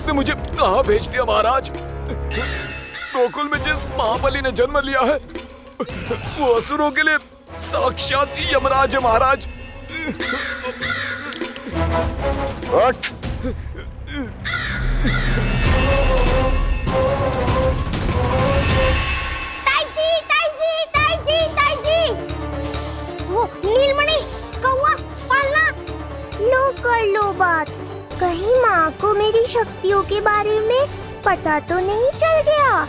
आपने मुझे कहाँ भेज दिया महाराज? गोकुल में जिस महाबली ने जन्म लिया है वो असुरों के लिए साक्षात यमराज है महाराज। उठ। वो नीलमणि, कौवा, पालना। लो कर लो बात। कहीं माँ को मेरी शक्तियों के बारे में पता तो नहीं चल गया?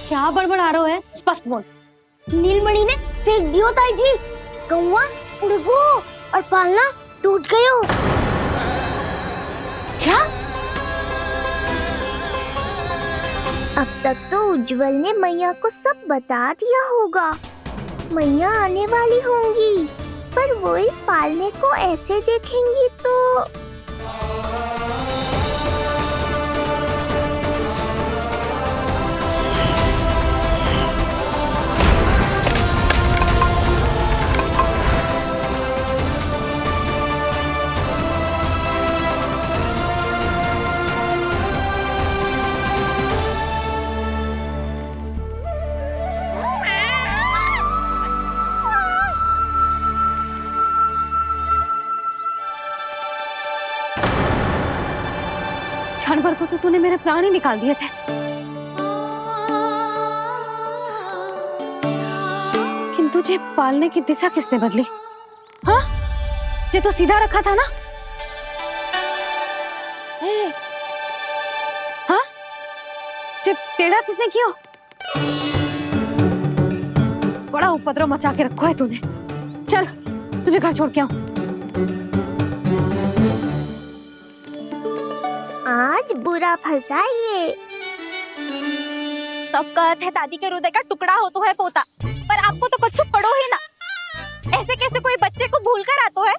क्या बड़बड़ा रहे हो है? स्पष्ट बोल। नीलमणि ने फेंक दियो ताई जी। कौवा उड़ गयो और पालना टूट गयो। क्या? अब तक तो उज्जवल ने मैया को सब बता दिया होगा। मैया आने वाली होंगी, पर वो इस पालने को ऐसे देखेंगी तो क्षण भर को तो तूने मेरे प्राण ही निकाल दिए थे, किंतु तुझे पालने की दिशा किसने बदली? हाँ, जे तो सीधा रखा था ना? हाँ, जे टेढ़ा किसने किया? बड़ा उपद्रव मचा के रखा है तूने। चल, तुझे घर छोड़ के आऊं। आज बुरा फंसा ये। सब कहते हैं दादी के हृदय का टुकड़ा हो तो है पोता, पर आपको तो कुछ पड़ो ही ना। ऐसे कैसे कोई बच्चे को भूल कर आतो है?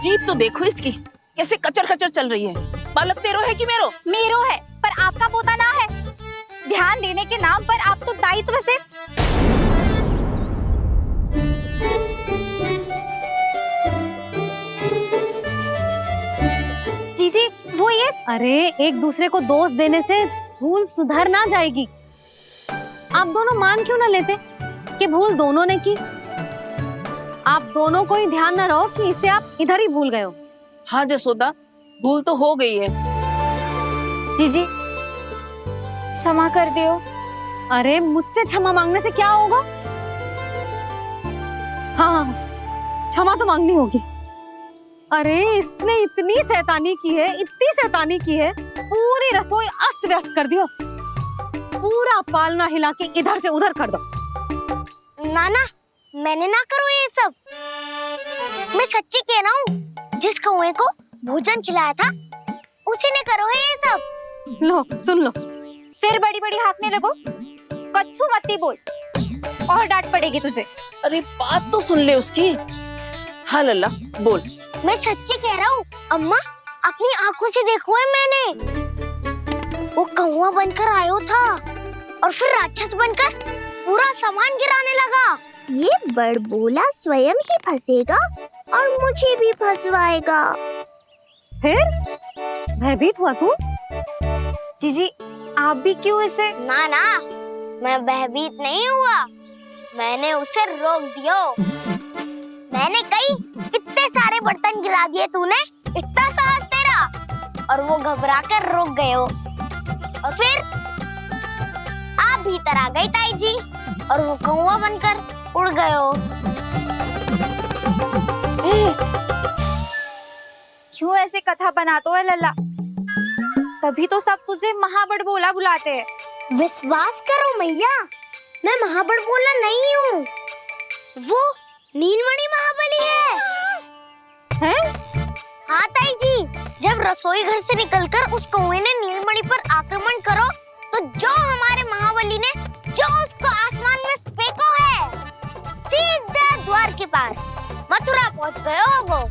जीप तो देखो इसकी, कैसे कचर कचर चल रही है। बालक तेरो है कि मेरो? मेरो है, पर आपका पोता ना है। ध्यान देने के नाम पर आप तो दायित्व से जीजी वो ये। अरे एक दूसरे को दोष देने से भूल सुधर ना जाएगी। आप दोनों मान क्यों ना लेते कि भूल दोनों ने की? आप दोनों को ही ध्यान न रहो कि इसे आप इधर ही भूल गए हो। हाँ जसोदा, भूल तो हो गई है। जीजी क्षमा कर दियो। अरे मुझसे क्षमा मांगने से क्या होगा? हाँ, क्षमा तो मांगनी होगी। अरे इसने इतनी शैतानी की है, इतनी शैतानी की है, पूरी रसोई अस्त व्यस्त कर दियो। पूरा पालना हिला के इधर से उधर कर दो। नाना, मैंने ना करो ये सब। मैं सच्ची कह रहा हूँ, जिस कौवे को भोजन खिलाया था उसी ने करो है ये सब। लो सुन लो। फिर बड़ी बड़ी हाकने लगो। कच्छू मत बोल और डांट पड़ेगी तुझे। अरे बात तो सुन ले उसकी। हाँ लल्ला बोल। मैं सच्ची कह रहा हूँ अम्मा, अपनी आंखों से देखो है मैंने। वो कौवा बनकर आयो था और फिर राक्षस बनकर पूरा सामान गिराने लगा। ये बड़बोला स्वयं ही फंसेगा और मुझे भी फंसवाएगा। फिर भयभीत हुआ तू? जीजी आप भी क्यों इसे? ना ना, मैं भयभीत नहीं हुआ, मैंने उसे रोक दिया। मैंने कही इतने सारे बर्तन गिरा दिए तूने, इतना साहस तेरा, और वो घबरा कर रुक गए हो। और फिर आप भीतर आ गई ताई जी और वो कौवा बनकर उड़ गए हो। क्यों ऐसे कथा बनाते है लल्ला? तभी तो सब तुझे महाबड़बोला बुलाते हैं। विश्वास करो मैया, मैं महाबड़बोला नहीं हूँ, वो नीलमणि महाबली है। हैं? हाँ ताई जी, जब रसोई घर से निकलकर उस कौवे ने नीलमणि पर आक्रमण करो तो जो हमारे महाबली ने जो उसको आसमान में फेंको है, सीधा द्वार के पार मथुरा पहुंच गए हो वो।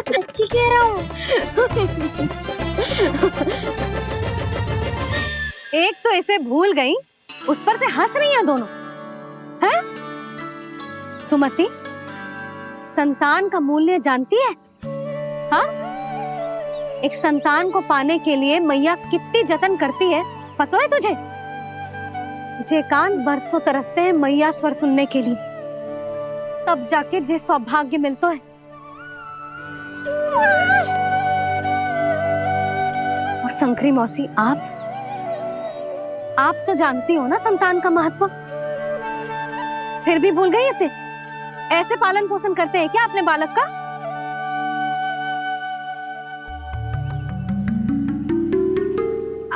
सच्ची कह रहा हूँ। एक तो इसे भूल गई, उस पर से हंस रही हैं दोनों, हैं? सुमति, संतान का मूल्य जानती है? हाँ? एक संतान को पाने के लिए मैया कितनी जतन करती है, पता है तुझे? जे कान बरसों तरसते हैं मैया स्वर सुनने के लिए, तब जाके जे सौभाग्य मिलता है। और शंकरी मौसी, आप तो जानती हो ना संतान का महत्व, फिर भी भूल गई इसे? ऐसे पालन पोषण करते हैं क्या अपने बालक का?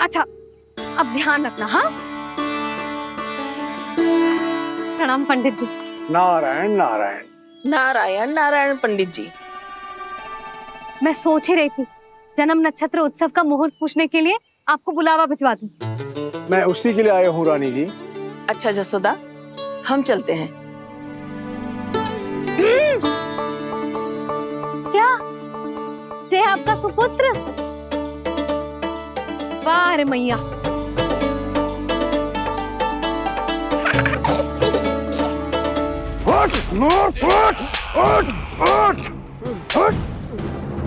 अच्छा, अब ध्यान रखना। हाँ, प्रणाम पंडित जी। नारायण नारायण। नारायण नारायण पंडित जी। मैं सोच ही रही थी जन्म नक्षत्र उत्सव का मुहूर्त पूछने के लिए आपको बुलावा भिजवा दूं। मैं उसी के लिए आया हूँ रानी जी। अच्छा जसोदा, हम चलते हैं। क्या जे आपका सुपुत्र? वाह रे मैया। उठ, उठ, उठ, उठ, उठ, उठ,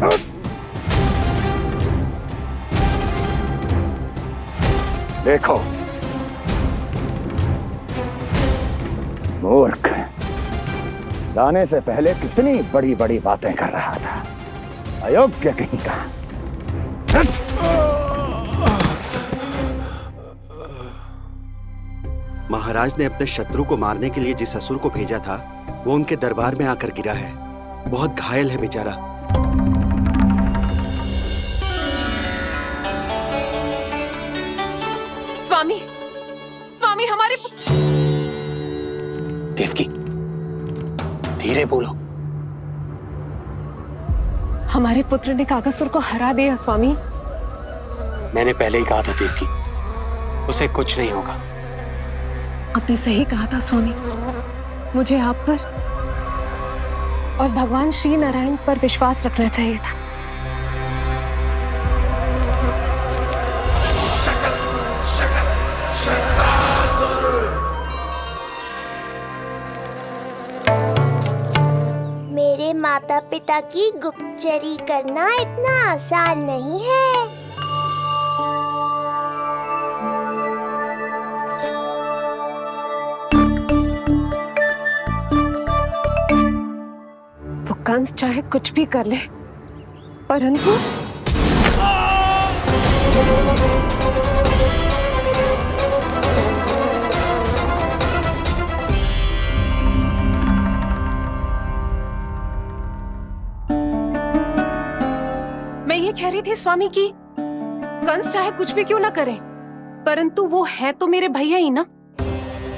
उठ। देखो मूर्ख, लाने से पहले कितनी बड़ी बड़ी बातें कर रहा था, अयोग्य कहीं का। महाराज ने अपने शत्रु को मारने के लिए जिस असुर को भेजा था, वो उनके दरबार में आकर गिरा है। बहुत घायल है बेचारा। स्वामी, स्वामी हमारे देवकी, धीरे बोलो। हमारे पुत्र ने काकासुर को हरा दिया स्वामी। मैंने पहले ही कहा था देवकी, उसे कुछ नहीं होगा। आपने सही कहा था स्वामी। मुझे आप पर और भगवान श्री नारायण पर विश्वास रखना चाहिए था। मेरे माता पिता की गुप्तचरी करना इतना आसान नहीं है। वो कंस चाहे कुछ भी कर ले, परंतु मैं ये कह रही थी स्वामी कि कंस चाहे कुछ भी क्यों ना करे, परंतु वो है तो मेरे भैया ही ना।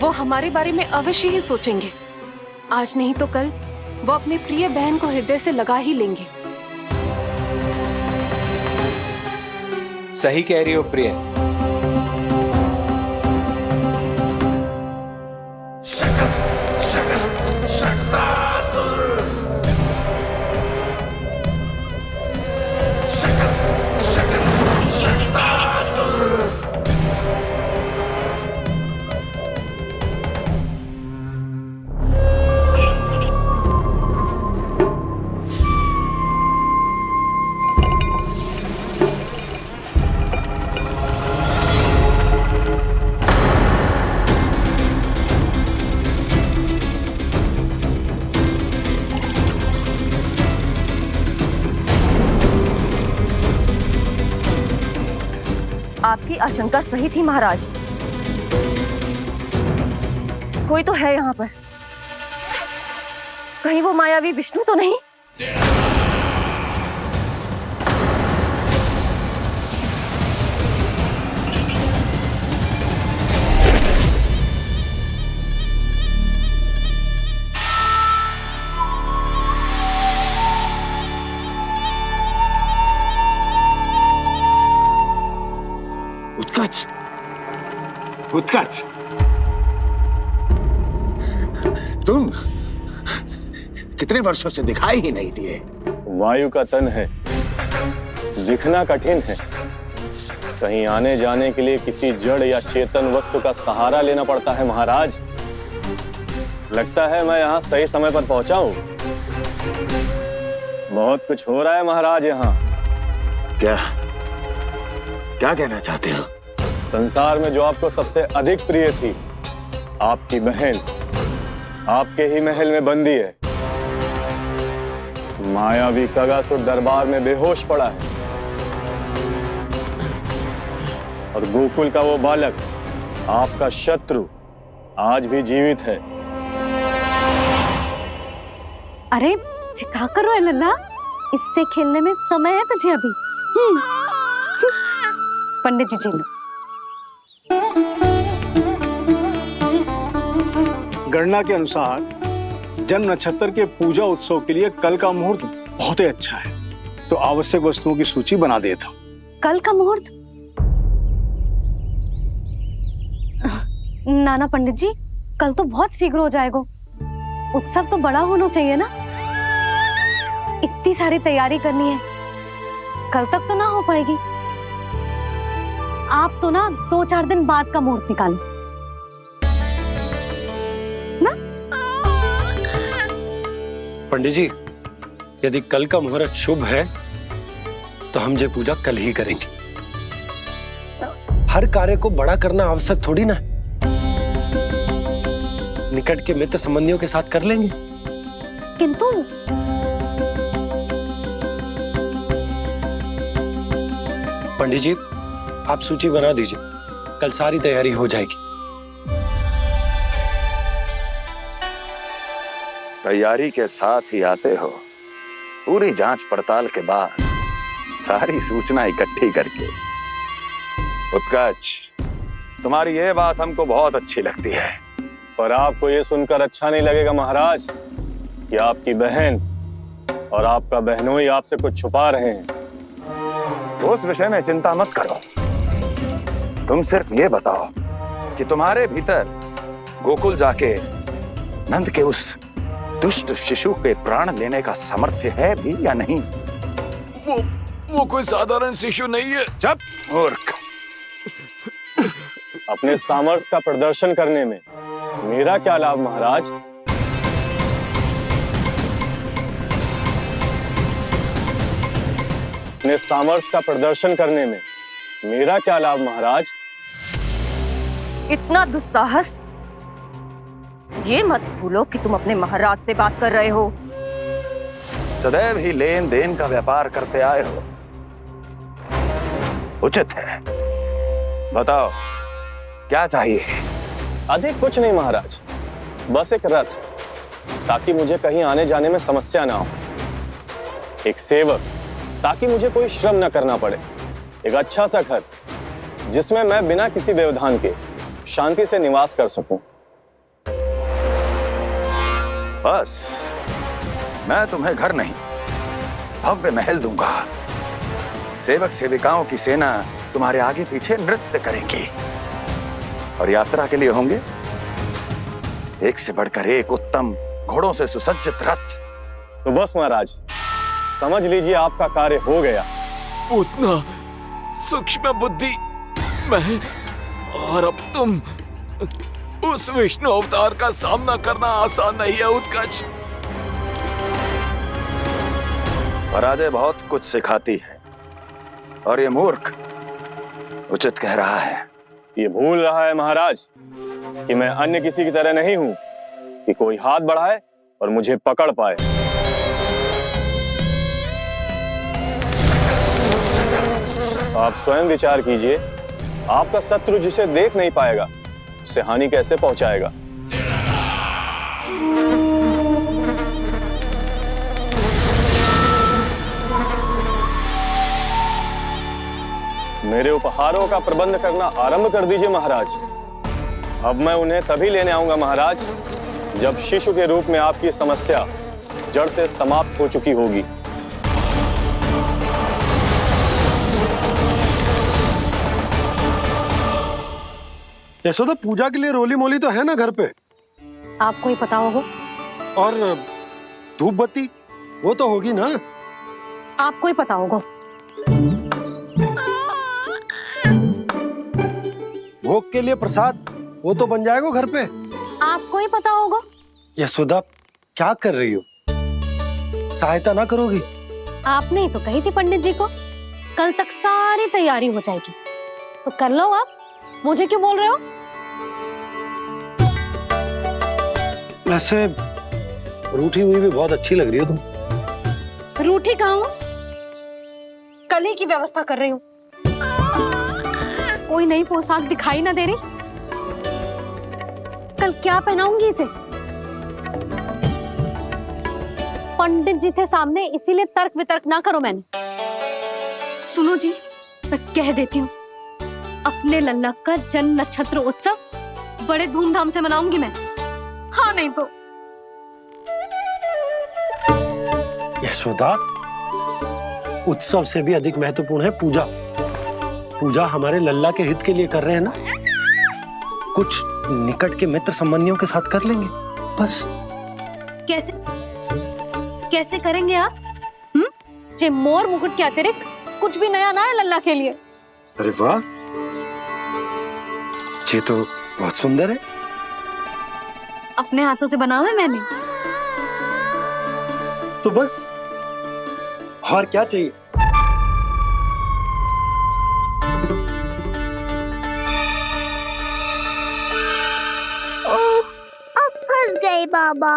वो हमारे बारे में अवश्य ही सोचेंगे। आज नहीं तो कल वो अपनी प्रिय बहन को हृदय से लगा ही लेंगे। सही कह रही हो प्रिय। आपकी आशंका सही थी महाराज। कोई तो है यहाँ पर। कहीं वो मायावी विष्णु तो नहीं? उत्कच, उत्कच, तुम कितने वर्षों से दिखाई ही नहीं दिए। वायु का तन है, दिखना कठिन है, कहीं आने जाने के लिए किसी जड़ या चेतन वस्तु का सहारा लेना पड़ता है महाराज। लगता है मैं यहाँ सही समय पर पहुंचा हूँ। बहुत कुछ हो रहा है महाराज यहाँ। क्या क्या कहना चाहते हो? संसार में जो आपको सबसे अधिक प्रिय थी, आपकी बहन, आपके ही महल में बंदी है। मायावी कगासुर दरबार में बेहोश पड़ा है और गोकुल का वो बालक, आपका शत्रु, आज भी जीवित है। अरे क्या कर रहे हो लल्ला? इससे खेलने में समय है तुझे अभी। पंडित जी लो। गणना के अनुसार जन्म नक्षत्र के पूजा उत्सव के लिए कल का मुहूर्त बहुत ही अच्छा है, तो आवश्यक वस्तुओं की सूची बना देता हूँ। कल का मुहूर्त? नाना पंडित जी, कल तो बहुत शीघ्र हो जाएगा। उत्सव तो बड़ा होना चाहिए ना। इतनी सारी तैयारी करनी है, कल तक तो ना हो पाएगी। आप तो ना 2-4 दिन बाद का मुहूर्त निकालो ना। पंडित जी, यदि कल का मुहूर्त शुभ है तो हम ये पूजा कल ही करेंगे। हर कार्य को बड़ा करना आवश्यक थोड़ी ना। निकट के मित्र संबंधियों के साथ कर लेंगे। किंतु पंडित जी, आप सूची बना दीजिए, कल सारी तैयारी हो जाएगी। तैयारी के साथ ही आते हो, पूरी जांच पड़ताल के बाद सारी सूचना इकट्ठी करके। उत्कर्ष, तुम्हारी ये बात हमको बहुत अच्छी लगती है। पर आपको ये सुनकर अच्छा नहीं लगेगा महाराज कि आपकी बहन और आपका बहनोई आपसे कुछ छुपा रहे हैं। उस विषय में चिंता मत करो। तुम सिर्फ ये बताओ कि तुम्हारे भीतर गोकुल जाके नंद के उस दुष्ट शिशु के प्राण लेने का सामर्थ्य है भी या नहीं? वो कोई साधारण शिशु नहीं है। चुप मूर्ख। अपने सामर्थ्य का प्रदर्शन करने में मेरा क्या लाभ महाराज? अपने सामर्थ्य का प्रदर्शन करने में मेरा क्या लाभ महाराज? इतना दुस्साहस! ये मत भूलो कि तुम अपने महाराज से बात कर रहे हो। सदैव ही लेन देन का व्यापार करते आए हो, उचित है। बताओ क्या चाहिए? अधिक कुछ नहीं महाराज, बस एक रथ, ताकि मुझे कहीं आने जाने में समस्या ना हो। एक सेवक, ताकि मुझे कोई श्रम न करना पड़े। एक अच्छा सा घर, जिसमें मैं बिना किसी व्यवधान के शांति से निवास कर सकूं। बस, मैं तुम्हें घर नहीं, भव्य महल दूंगा। सेवक सेविकाओं की सेना तुम्हारे आगे पीछे नृत्य करेंगी और यात्रा के लिए होंगे एक से बढ़कर एक उत्तम घोड़ों से सुसज्जित रथ। तो बस महाराज, समझ लीजिए आपका कार्य हो गया। उतना सूक्ष्म बुद्धि मैं, और अब तुम, उस विष्णु अवतार का सामना करना आसान नहीं है उत्कर्ष। पराजय बहुत कुछ सिखाती है और ये मूर्ख उचित कह रहा है। ये भूल रहा है महाराज कि मैं अन्य किसी की तरह नहीं हूं कि कोई हाथ बढ़ाए और मुझे पकड़ पाए। आप स्वयं विचार कीजिए, आपका शत्रु जिसे देख नहीं पाएगा उससे हानि कैसे पहुंचाएगा? मेरे उपहारों का प्रबंध करना आरंभ कर दीजिए महाराज। अब मैं उन्हें तभी लेने आऊंगा महाराज, जब शिशु के रूप में आपकी समस्या जड़ से समाप्त हो चुकी होगी। यशोदा, पूजा के लिए रोली मोली तो है ना घर पे? आपको ही पता होगा। और धूप बत्ती वो तो होगी ना? आपको ही पता होगा। आपके लिए प्रसाद वो तो बन जाएगा घर पे। आपको ही पता होगा। यशोदा क्या कर रही हो? सहायता ना करोगी? आपने ही तो कही थी पंडित जी को कल तक सारी तैयारी हो जाएगी, तो कर लो आप। मुझे क्यों बोल रहे हो? वैसे रूठी हुई भी बहुत अच्छी लग रही हो तुम। रूठी कहाँ हूँ? कल ही की व्यवस्था कर रही हूँ। कोई नई पोशाक दिखाई ना दे रही। कल क्या पहनाऊंगी इसे? पंडित जी थे सामने, इसीलिए तर्क वितर्क ना करो। मैंने सुनो जी, मैं कह देती हूँ, अपने लल्ला का जन्म नक्षत्र उत्सव बड़े धूमधाम से मनाऊंगी मैं। हाँ नहीं तो यशोदा, उत्सव से भी अधिक महत्वपूर्ण है पूजा। पूजा हमारे लल्ला के हित के लिए कर रहे हैं ना, कुछ निकट के मित्र संबंधियों के साथ कर लेंगे बस। कैसे कैसे करेंगे आप? जे मोर मुकुट के अतिरिक्त कुछ भी नया ना है लल्ला के लिए। अरे वाह, ये तो बहुत सुंदर है। अपने हाथों से बनाया है मैंने। तो बस और क्या चाहिए? ओह, अब फंस गए बाबा।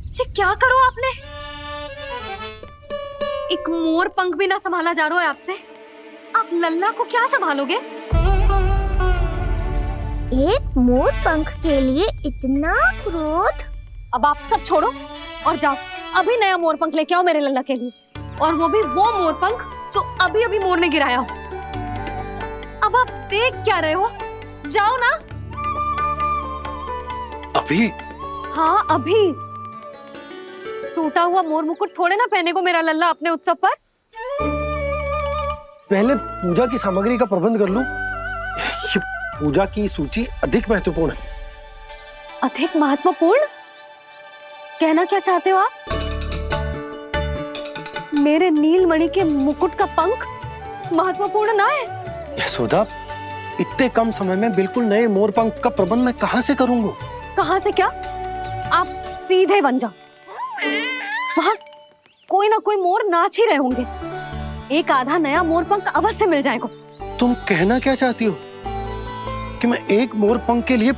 जी क्या करो आपने? एक मोर पंख भी ना संभाला जा रहा है आपसे। आप लल्ला को क्या संभालोगे? एक मोर पंख के लिए इतना क्रोध? अब आप सब छोड़ो और जाओ, अभी नया मोर पंख लेके आओ मेरे लल्ला के लिए, और वो भी वो मोर पंख जो अभी अभी मोर ने गिराया हो। अब आप देख क्या रहे हो? जाओ ना। अभी? हाँ अभी। टूटा हुआ मोर मुकुट थोड़े ना पहने को मेरा लल्ला अपने उत्सव पर। पहले पूजा की सामग्री का प्रबंध कर लूं। ये पूजा की सूची अधिक महत्वपूर्ण है। अधिक महत्वपूर्ण? कहना क्या चाहते हो आप? मेरे नीलमणि के मुकुट का पंख महत्वपूर्ण ना है? यशोदा, इतने कम समय में बिल्कुल नए मोर पंख का प्रबंध मैं कहां से करूंगा? कहां से क्या? आप सीधे बन जाओ। वहां कोई ना कोई मोर नाच ही रहे होंगे। एक आधा नया मोर पंख अवश्य मिल जाएगा। तुम कहना क्या चाहती हो कि मैं एक मोर पंख के लिए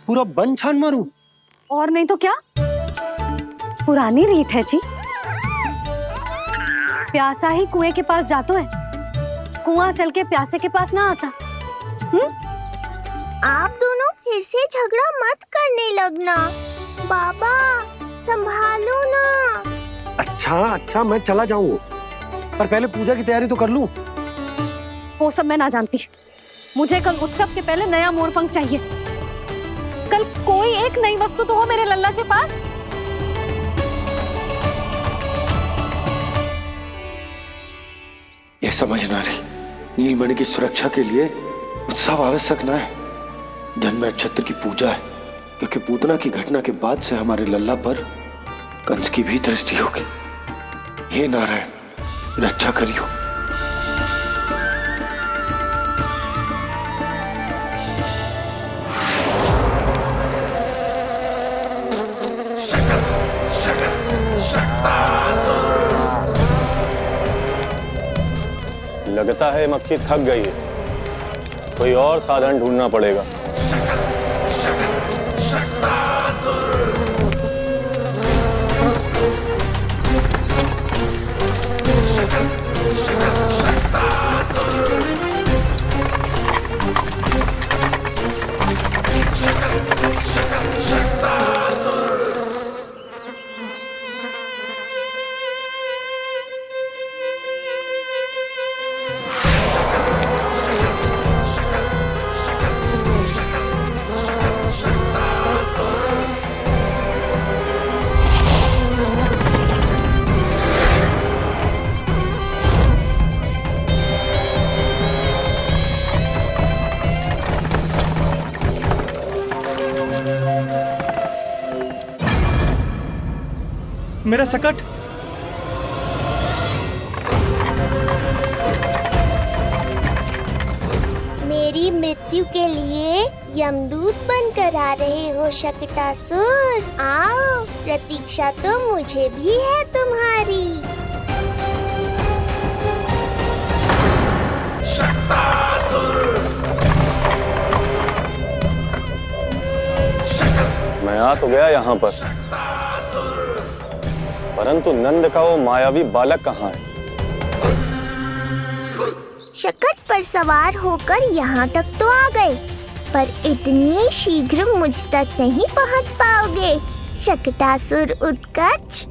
पूरा वन छान मारूं? और नहीं तो क्या, पुरानी रीत है जी। प्यासा ही कुएं के पास जातो है, कुआं चल के प्यासे के पास ना आता। आप दोनों फिर से झगड़ा मत करने लगना। बाबा संभालो ना। अच्छा मैं चला जाऊं, पर पहले पूजा की तैयारी तो कर लूं। वो सब मैं ना जानती। मुझे कल उत्सव के पहले नया मोर पंख चाहिए। कल कोई एक नई वस्तु तो हो मेरे लल्ला के पास। ये समझ ना रही, नीलमणि की सुरक्षा के लिए उत्सव आवश्यक ना है, जन्म नक्षत्र की पूजा है, क्योंकि पूतना की घटना के बाद से हमारे लल्ला पर कंस की भी दृष्टि होगी। हे नारायण, रक्षा करियो। लगता है मक्खी थक गई है, कोई और साधन ढूंढना पड़ेगा। मेरा सकट। मेरी मृत्यु के लिए यमदूत बनकर आ रहे हो शकटासुर? आओ, प्रतीक्षा तो मुझे भी है तुम्हारी। मैं आ तो गया यहाँ पर, परंतु नंद का वो मायावी बालक कहाँ है? शकट पर सवार होकर यहाँ तक तो आ गए, पर इतनी शीघ्र मुझ तक नहीं पहुँच पाओगे शकटासुर उत्कच।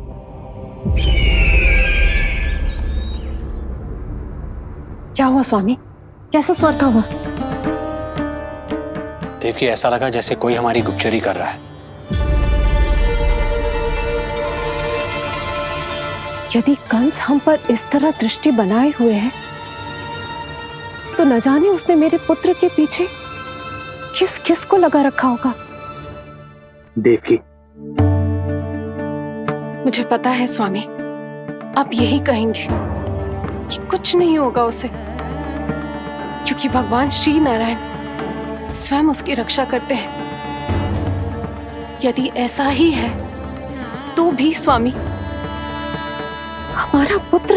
क्या हुआ स्वामी? कैसा स्वर था वो? देवकी, ऐसा लगा जैसे कोई हमारी गुप्तचरी कर रहा है। यदि कंस हम पर इस तरह दृष्टि बनाए हुए है, तो न जाने उसने मेरे पुत्र के पीछे किस किस को लगा रखा होगा। देवकी, मुझे पता है स्वामी, आप यही कहेंगे कि कुछ नहीं होगा उसे, क्योंकि भगवान श्री नारायण स्वयं उसकी रक्षा करते हैं। यदि ऐसा ही है तो भी स्वामी, हमारा पुत्र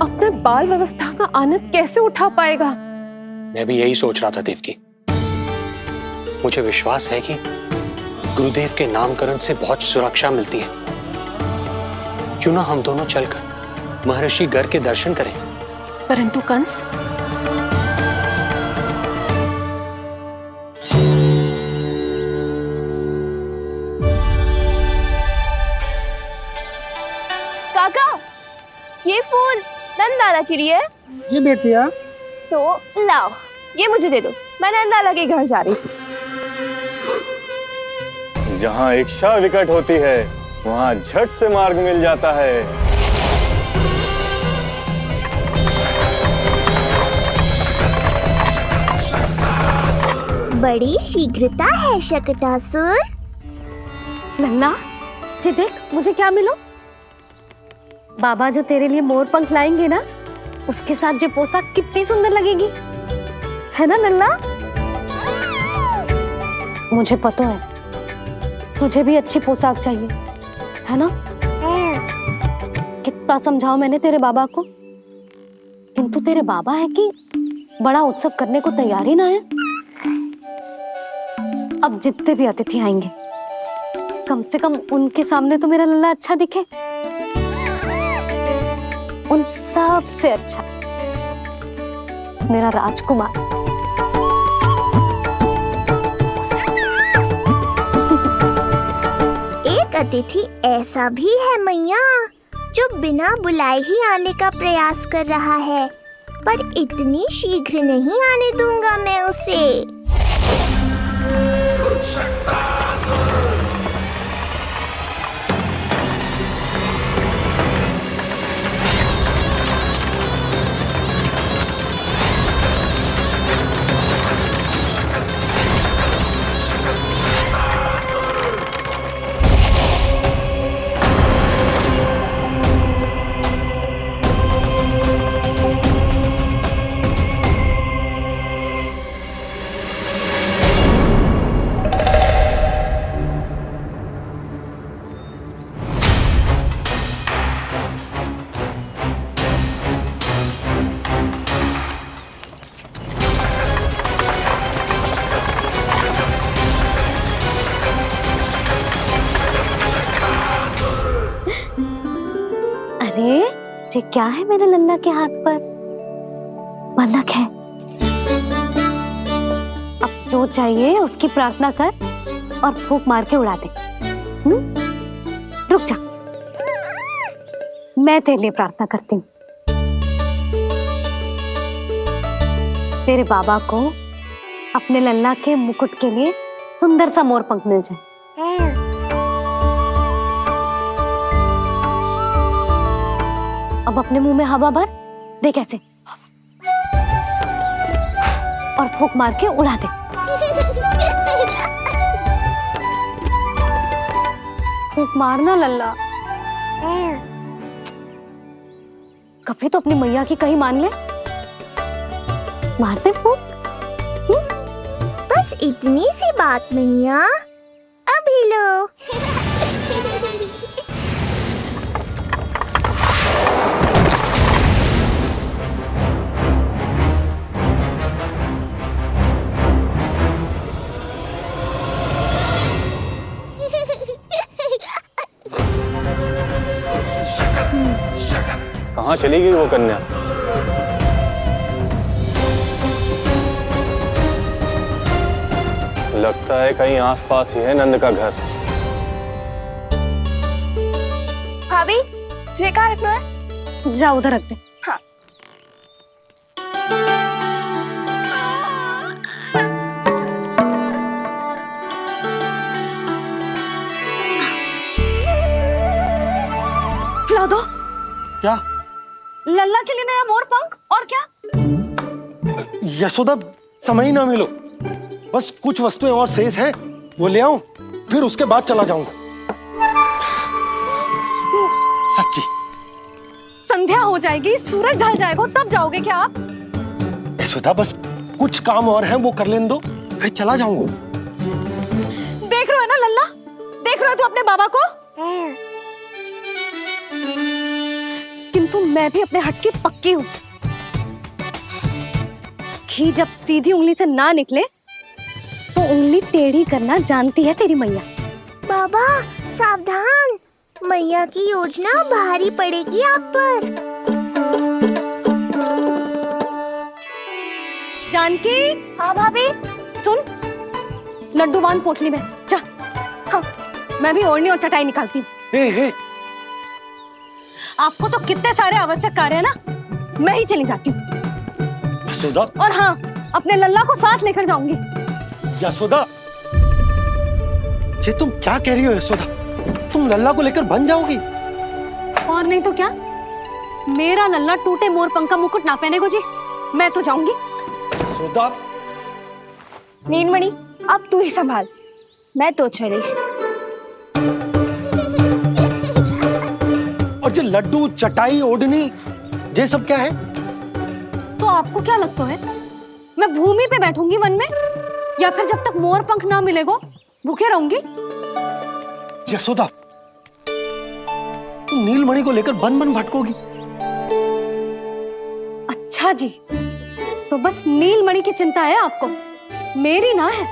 अपने बाल व्यवस्था का आनंद कैसे उठा पाएगा? मैं भी यही सोच रहा था देवकी। मुझे विश्वास है कि गुरुदेव के नामकरण से बहुत सुरक्षा मिलती है। क्यों ना हम दोनों चलकर महर्षि गर्ग के दर्शन करें? परंतु कंस, काका, ये फूल नंदाला के लिए? जी बेटिया। तो लाओ, ये मुझे दे दो, मैं नंदाला के घर जा रही हूँ। जहाँ इच्छा विकट होती है, वहाँ झट से मार्ग मिल जाता है। बड़ी शीघ्रता है शकटासुर। नन्ना, जी देख मुझे क्या मिलो। बाबा जो तेरे लिए मोर पंख लाएंगे ना, उसके साथ जो पोशाक कितनी सुंदर लगेगी, है ना नन्ना? मुझे पता है तुझे भी अच्छी पोशाक चाहिए, है ना? कितना समझाओ मैंने तेरे बाबा को, किंतु तेरे बाबा है कि बड़ा उत्सव करने को तैयार ही ना है। अब जितने भी अतिथि आएंगे, कम से कम उनके सामने तो मेरा लल्ला अच्छा दिखे। उन सब से अच्छा मेरा राजकुमार। एक अतिथि ऐसा भी है मैया, जो बिना बुलाए ही आने का प्रयास कर रहा है, पर इतनी शीघ्र नहीं आने दूंगा मैं उसे। ये क्या है मेरे लल्ला के हाथ पर? पलक है। अब जो चाहिए उसकी प्रार्थना कर और फूंक मार के उड़ा दे। रुक जा, मैं तेरे लिए प्रार्थना करती हूँ। तेरे बाबा को अपने लल्ला के मुकुट के लिए सुंदर सा मोर पंख मिल जाए। अब अपने मुंह में हवा भर दे कैसे, और फूंक मार के उड़ा दे। फूंक मारना लल्ला, कभी तो अपनी मैया की कहीं मान ले। मार दे फूंक। बस इतनी सी बात मैया, अभी लो। कहाँ चली गई वो कन्या? लगता है कहीं आसपास ही है नंद का घर। भाभी ये कहाँ रखना है? जा उधर रख दे। हाँ। खिला दो। क्या? लल्ला के लिए नया मोर पंख और क्या? यशोदा, समय ना मिलो, बस कुछ वस्तुएं और शेष हैं, वो ले आऊं, फिर उसके बाद चला जाऊंगा। सच्ची। संध्या हो जाएगी, सूरज ढल जाएगा, तब जाओगे क्या आप? यशोदा, बस कुछ काम और हैं, वो कर लेने दो, फिर चला जाऊंगा। देख रहे हो ना लल्ला, देख रहे हो तू अपने बाबा को? किंतु मैं भी अपने हट की पक्की हूँ। घी जब सीधी उंगली से ना निकले तो उंगली टेढ़ी करना जानती है तेरी मैया। बाबा सावधान, मैया की योजना भारी पड़ेगी आप पर। जानकी। हाँ भाभी। सुन, लड्डू बांध पोटली में, जा। हाँ, मैं भी ओढ़नी और चटाई निकालती हूँ। आपको तो कितने सारे आवश्यक कार्य है ना, मैं ही चली जाती हूँ। यशोदा। और हाँ, अपने लल्ला को साथ लेकर जाऊंगी। यशोदा, ये तुम क्या कह रही हो यशोदा? तुम लल्ला को लेकर बन जाओगी? और नहीं तो क्या, मेरा लल्ला टूटे मोर पंख का मुकुट ना पहने को जी, मैं तो जाऊंगी। यशोदा। नीलमणि अब तू ही संभाल, मैं तो चली। और ये लड्डू, चटाई, ओढ़नी, ये सब क्या है? तो आपको क्या लगता है, मैं भूमि पे बैठूंगी वन में, या फिर जब तक मोर पंख ना मिलेगो भूखे रहूंगी? यशोदा, तुम नीलमणि को लेकर बन बन भटकोगी। अच्छा जी, तो बस नीलमणि की चिंता है आपको, मेरी ना है।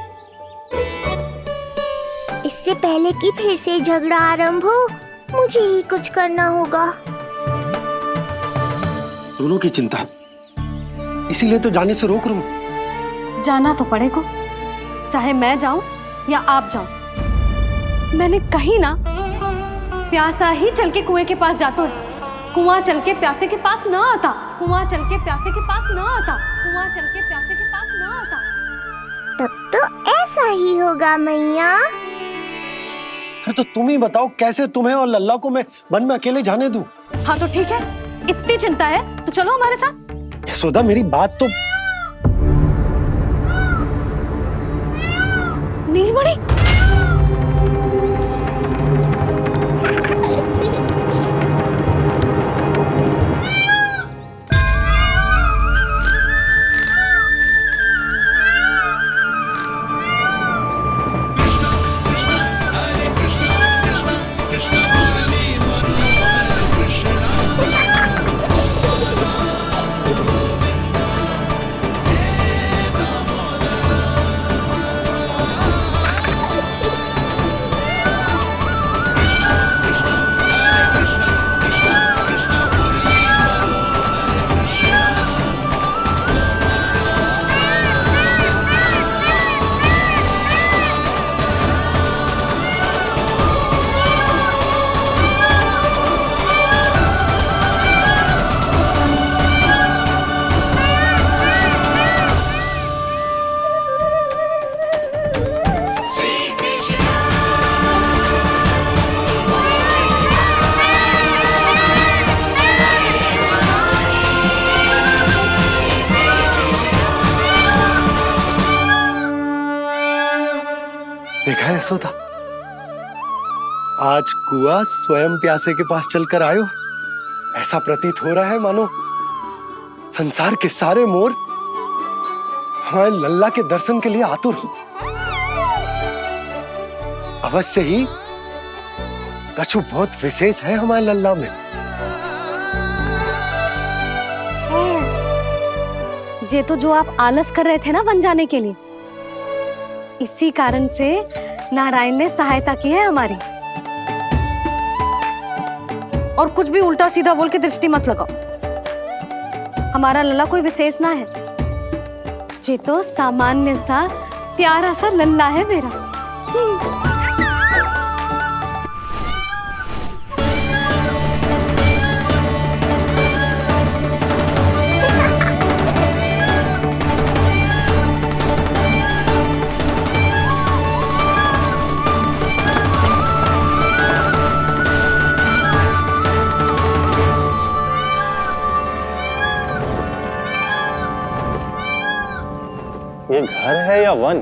इससे पहले कि फिर से झगड़ा आरंभ हो, मुझे ही कुछ करना होगा। दोनों की चिंता है, इसीलिए तो जाने से रोक रहा हूं। जाना तो पड़ेगा, चाहे मैं जाऊं या आप जाओ। मैंने कहीं ना प्यासा ही चल के कुएं के पास जाता है, कुआं चल के प्यासे के पास ना आता, कुआं चल के प्यासे के पास ना आता, कुआं चल के प्यासे के पास ना आता। तब तो ऐसा ही होगा मैया। अरे तो तुम ही बताओ, कैसे तुम्हें और लल्ला को मैं वन में अकेले जाने दूं? हाँ तो ठीक है, इतनी चिंता है तो चलो हमारे साथ। यशोदा, मेरी बात तो। नीलमणि, देखा है यशोदा, आज कुआं स्वयं प्यासे के पास चलकर आयो। ऐसा प्रतीत हो रहा है मानो संसार के सारे मोर हमारे लल्ला के दर्शन के लिए आतुर हूं। अवश्य ही कछु बहुत विशेष है हमारे लल्ला में। ये तो जो आप आलस कर रहे थे ना वन जाने के लिए, इसी कारण से नारायण ने सहायता की है हमारी। और कुछ भी उल्टा सीधा बोल के दृष्टि मत लगाओ। हमारा लल्ला कोई विशेष ना है, ये तो सामान्य सा प्यारा सा लल्ला है मेरा। ये घर है या वन?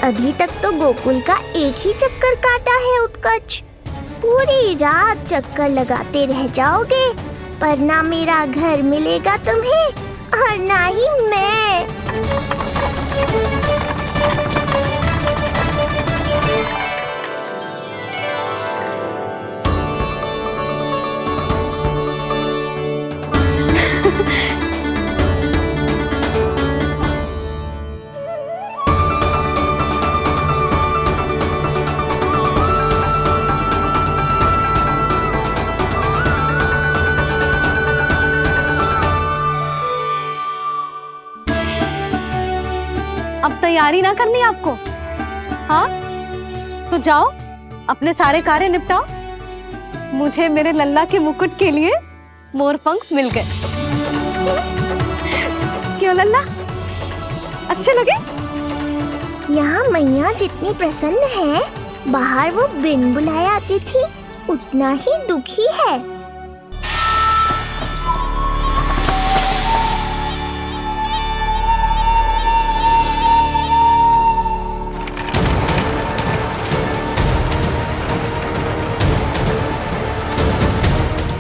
अभी तक तो गोकुल का एक ही चक्कर काटा है उत्कर्ष। पूरी रात चक्कर लगाते रह जाओगे, पर ना मेरा घर मिलेगा तुम्हें और ना ही मैं। अब तैयारी ना करनी आपको? हाँ तो जाओ अपने सारे कार्य निपटाओ। मुझे मेरे लल्ला के मुकुट के लिए मोर पंख मिल गए। क्यों लल्ला, अच्छे लगे? यहाँ मैया जितनी प्रसन्न है, बाहर वो बिन बुलाए आती थी उतना ही दुखी है।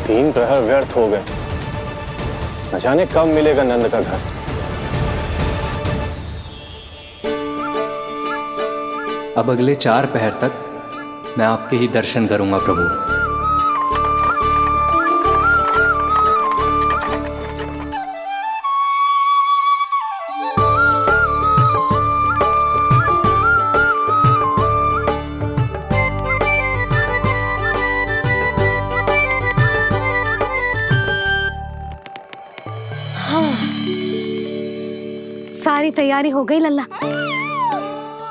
तीन प्रहर व्यर्थ हो गए, न जाने कब मिलेगा नंद का घर। अब अगले 4 पहर तक मैं आपके ही दर्शन करूंगा प्रभु। सारी तैयारी हो गई लल्ला,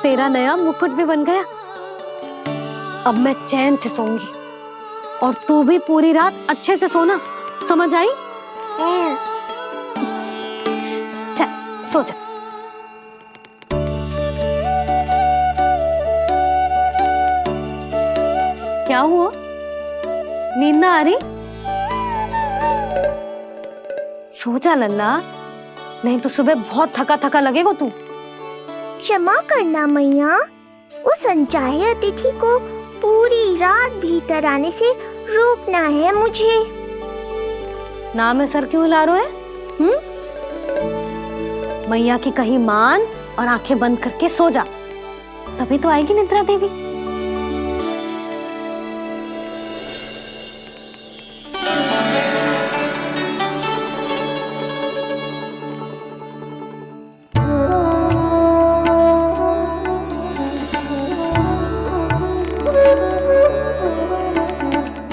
तेरा नया मुकुट भी बन गया। अब मैं चैन से सोऊंगी और तू भी पूरी रात अच्छे से सोना, समझ आई? चल सो जा। क्या हुआ, नींद ना आ रही? सो जा लल्ला, नहीं तो सुबह बहुत थका थका लगेगा तू। क्षमा करना मैया, उस अनचाहे अतिथि को पूरी रात भीतर आने से रोकना है मुझे। नाम में सर क्यों हिला रहे है? मैया की कही मान और आंखें बंद करके सो जा, तभी तो आएगी निद्रा देवी।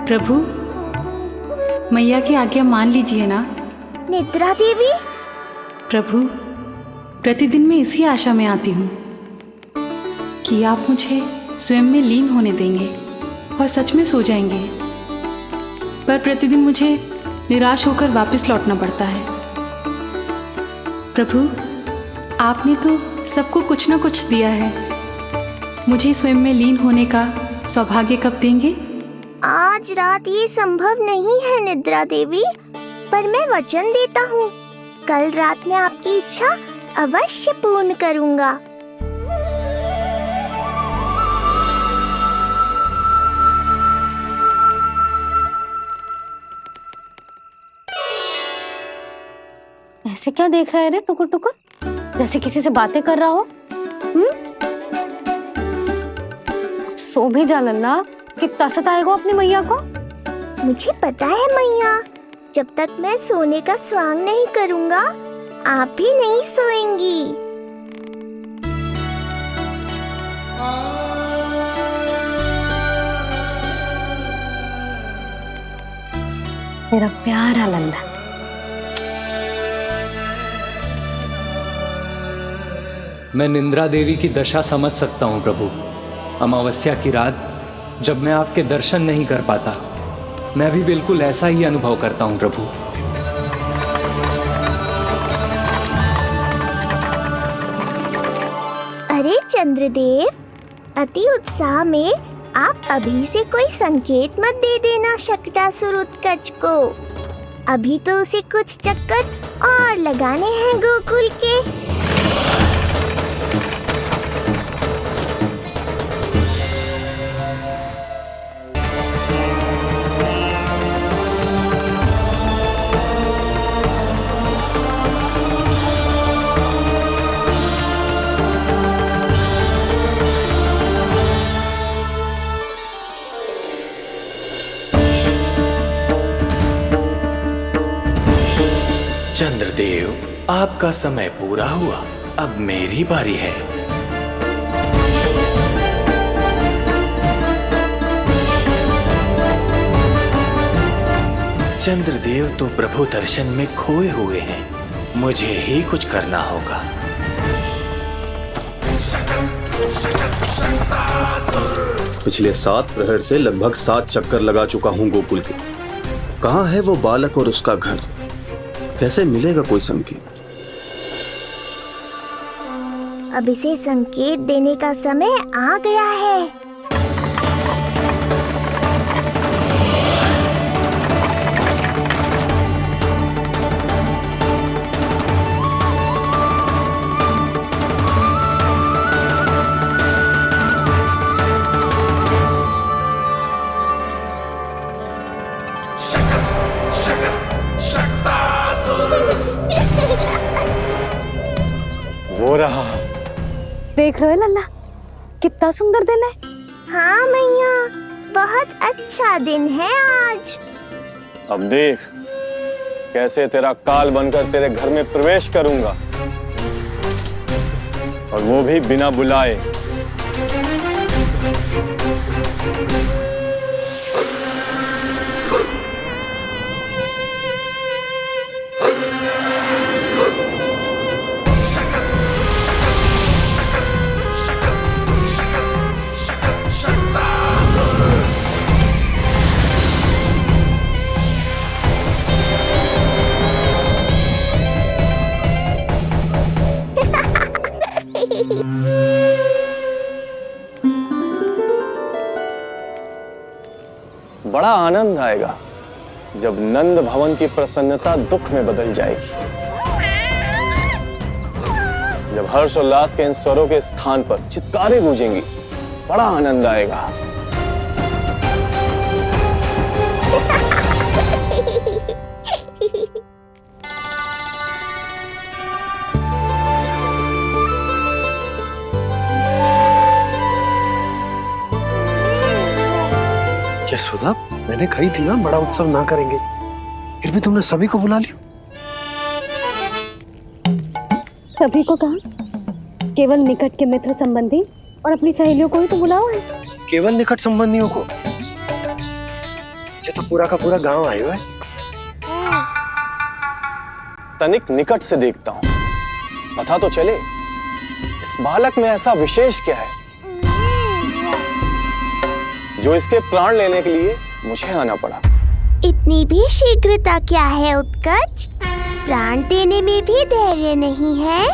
प्रभु, मैया की आज्ञा मान लीजिए ना। निद्रा देवी? प्रभु, प्रतिदिन मैं इसी आशा में आती हूँ कि आप मुझे स्वयं में लीन होने देंगे और सच में सो जाएंगे, पर प्रतिदिन मुझे निराश होकर वापस लौटना पड़ता है। प्रभु, आपने तो सबको कुछ ना कुछ दिया है, मुझे स्वयं में लीन होने का सौभाग्य कब देंगे? आज रात ये संभव नहीं है निद्रा देवी, पर मैं वचन देता हूँ, कल रात में आपकी इच्छा अवश्य पूर्ण करूँगा। ऐसे क्या देख रहा है रे टुकुर टुकुर, जैसे किसी से बातें कर रहा हो? सो भी जा लल्ला, कितना सताएगा अपनी मैया को। मुझे पता है मैया, जब तक मैं सोने का स्वांग नहीं करूँगा, आप भी नहीं सोएंगी। मेरा प्यारा लल्ला। मैं निंद्रा देवी की दशा समझ सकता हूँ प्रभु। अमावस्या की रात जब मैं आपके दर्शन नहीं कर पाता, मैं भी बिल्कुल ऐसा ही अनुभव करता हूँ प्रभु। अरे चंद्रदेव, अति उत्साह में आप अभी से कोई संकेत मत दे देना शकटासुर उत्कच को। अभी तो उसे कुछ चक्कर और लगाने हैं गोकुल के। चंद्रदेव, आपका समय पूरा हुआ, अब मेरी बारी है। चंद्रदेव तो प्रभु दर्शन में खोए हुए हैं, मुझे ही कुछ करना होगा। पिछले 7 प्रहर से लगभग 7 चक्कर लगा चुका हूँ गोकुल के। कहाँ है वो बालक और उसका घर? कैसे मिलेगा कोई संकेत? अब इसे संकेत देने का समय आ गया है। वो रहा। देख रहे हो लल्ला, कितना सुंदर दिन है। हाँ मैया, बहुत अच्छा दिन है आज। अब देख कैसे तेरा काल बनकर तेरे घर में प्रवेश करूंगा, और वो भी बिना बुलाए। बड़ा आनंद आएगा जब नंद भवन की प्रसन्नता दुख में बदल जाएगी, जब हर्षोल्लास के इन स्वरों के स्थान पर चित्कारें गूंजेंगी। बड़ा आनंद आएगा। यशोदा, मैंने कही थी ना बड़ा उत्सव ना करेंगे, फिर भी तुमने सभी को बुला लिया। सभी को कहा? केवल निकट के मित्र संबंधी और अपनी सहेलियों को ही तो बुलाओ है। केवल निकट संबंधियों को? तो पूरा का पूरा गांव आयो है। तनिक निकट से देखता हूँ, पता तो चले इस बालक में ऐसा विशेष क्या है जो इसके प्राण लेने के लिए मुझे आना पड़ा। इतनी भी शीघ्रता क्या है उत्कच? प्राण देने में भी धैर्य नहीं है।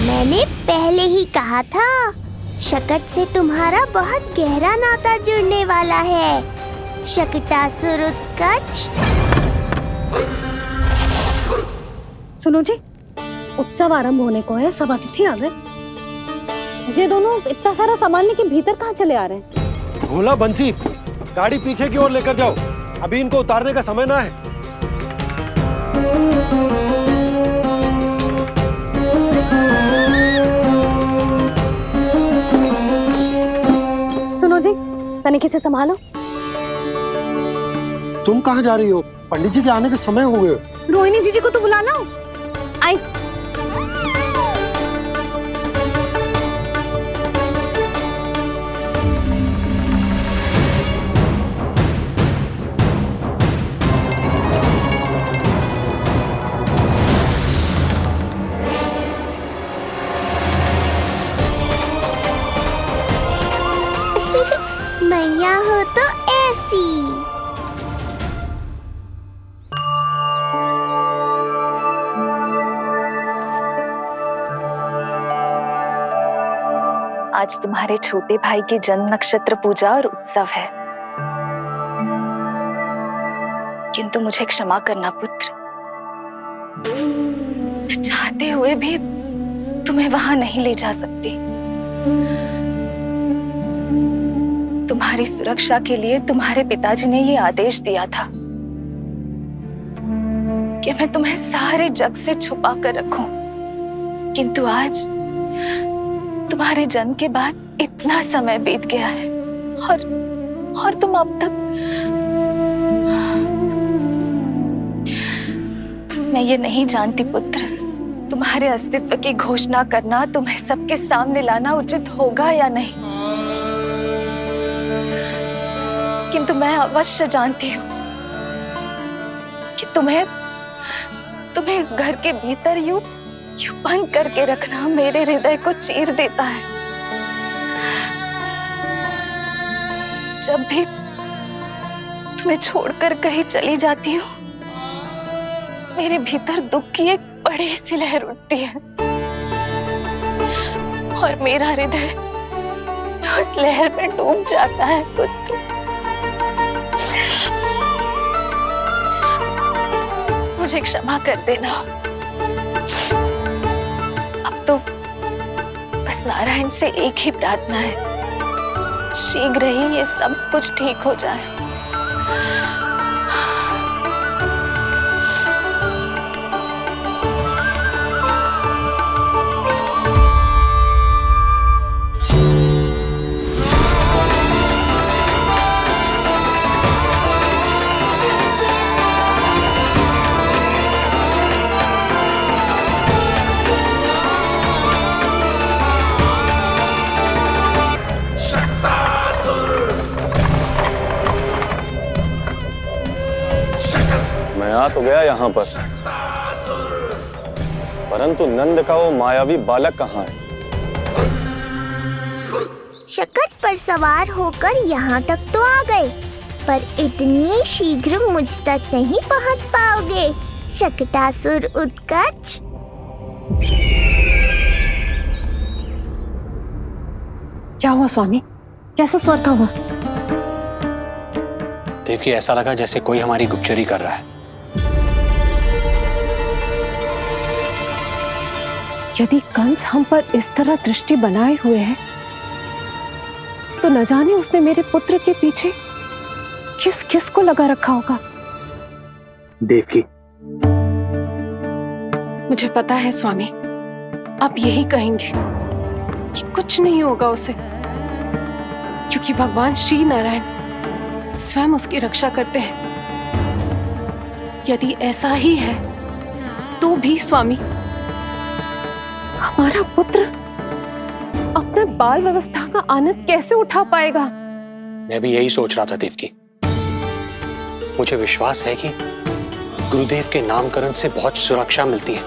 मैंने पहले ही कहा था, शकट से तुम्हारा बहुत गहरा नाता जुड़ने वाला है। शकटासुर उत्कच। सुनो जी, उत्सव आरंभ होने को है, सब अतिथि आ गए। ये दोनों इतना सारा सामान लेके भीतर कहाँ चले आ रहे हैं? भोला बंसी, गाड़ी पीछे की ओर लेकर जाओ, अभी इनको उतारने का समय ना है। सुनो जी, तनिके से संभालो। तुम कहाँ जा रही हो? पंडित जी के आने के समय हो गए। रोहिणी जीजी को तो बुला लो। आई। मैया हो तो ऐसी। आज तुम्हारे छोटे भाई की जन्म नक्षत्र पूजा और उत्सव है, किंतु मुझे क्षमा करना पुत्र, चाहते हुए भी तुम्हें वहां नहीं ले जा सकती। तुम्हारी सुरक्षा के लिए तुम्हारे पिताजी ने ये आदेश दिया था कि मैं तुम्हें सारे जग से छुपा कर रखूं, किंतु आज तुम्हारे जन्म के बाद इतना समय बीत गया है और तुम अब तक। मैं ये नहीं जानती पुत्र, तुम्हारे अस्तित्व की घोषणा करना, तुम्हें सबके सामने लाना उचित होगा या नहीं, किंतु मैं अवश्य जानती हूँ कि तुम्हें इस घर के भीतर यूं बंद करके रखना मेरे हृदय को चीर देता है। जब भी तुम्हें छोड़कर कहीं चली जाती हूँ, मेरे भीतर दुख की एक बड़ी सी लहर उठती है और मेरा हृदय उस लहर में डूब जाता है पुत्र। मुझे क्षमा कर देना। अब तो बस नारायण से एक ही प्रार्थना है, शीघ्र ही ये सब कुछ ठीक हो जाए। मैं आ तो गया यहाँ पर, परंतु नंद का वो मायावी बालक कहाँ है? शकट पर सवार होकर यहाँ तक तो आ गए, पर इतनी शीघ्र मुझ तक नहीं पहुँच पाओगे शकटासुर उत्कच। क्या हुआ स्वामी? कैसा स्वर था वो? देवकी, ऐसा लगा जैसे कोई हमारी गुप्तचरी कर रहा है। यदि कंस हम पर इस तरह दृष्टि बनाए हुए है, तो न जाने उसने मेरे पुत्र के पीछे किस किस को लगा रखा होगा। देवकी, मुझे पता है स्वामी, आप यही कहेंगे कि कुछ नहीं होगा उसे, क्योंकि भगवान श्री नारायण स्वयं उसकी रक्षा करते हैं। यदि ऐसा ही है तो भी स्वामी, हमारा पुत्र अपने बाल व्यवस्था का आनंद कैसे उठा पाएगा? मैं भी यही सोच रहा था देवकी। मुझे विश्वास है कि गुरुदेव के नामकरण से बहुत सुरक्षा मिलती है।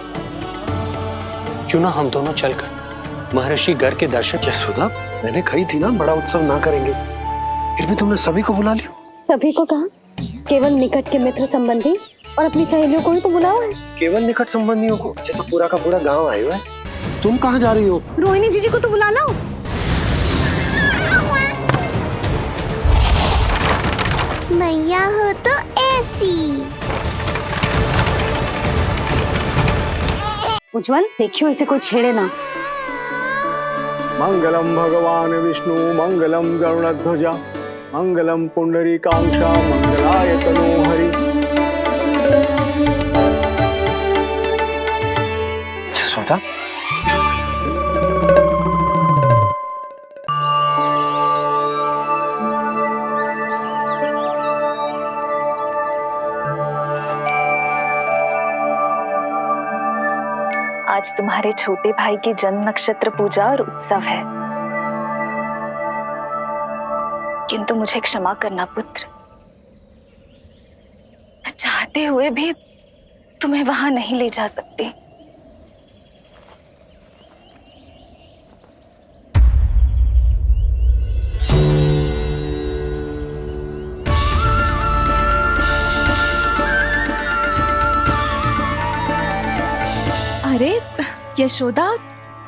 क्यों ना हम दोनों चलकर महर्षि घर के दर्शन। यशोदा, मैंने कही थी ना बड़ा उत्सव ना करेंगे, फिर भी तुमने सभी को बुला लिया। सभी को कहा? केवल निकट के मित्र संबंधी और अपनी सहेलियों को ही तो बुलाओ है। केवल निकट संबंधियों को? अच्छा, तो पूरा का पूरा गांव आया हुआ है। तुम कहाँ जा रही हो? रोहिणी जीजी को तो बुला लो। मैया हो तो ऐसी। उज्जवल देखियो इसे कोई छेड़े ना। मंगलम भगवान विष्णु मंगलम गरुड़ध्वजा मंगलम पुंडरीकाक्षा मंगलाय तनोहरि। यशोदा, आज तुम्हारे छोटे भाई की जन्म नक्षत्र पूजा और उत्सव है, किंतु मुझे क्षमा करना पुत्र, मैं चाहते हुए भी तुम्हें वहां नहीं ले जा सकती। अरे यशोदा,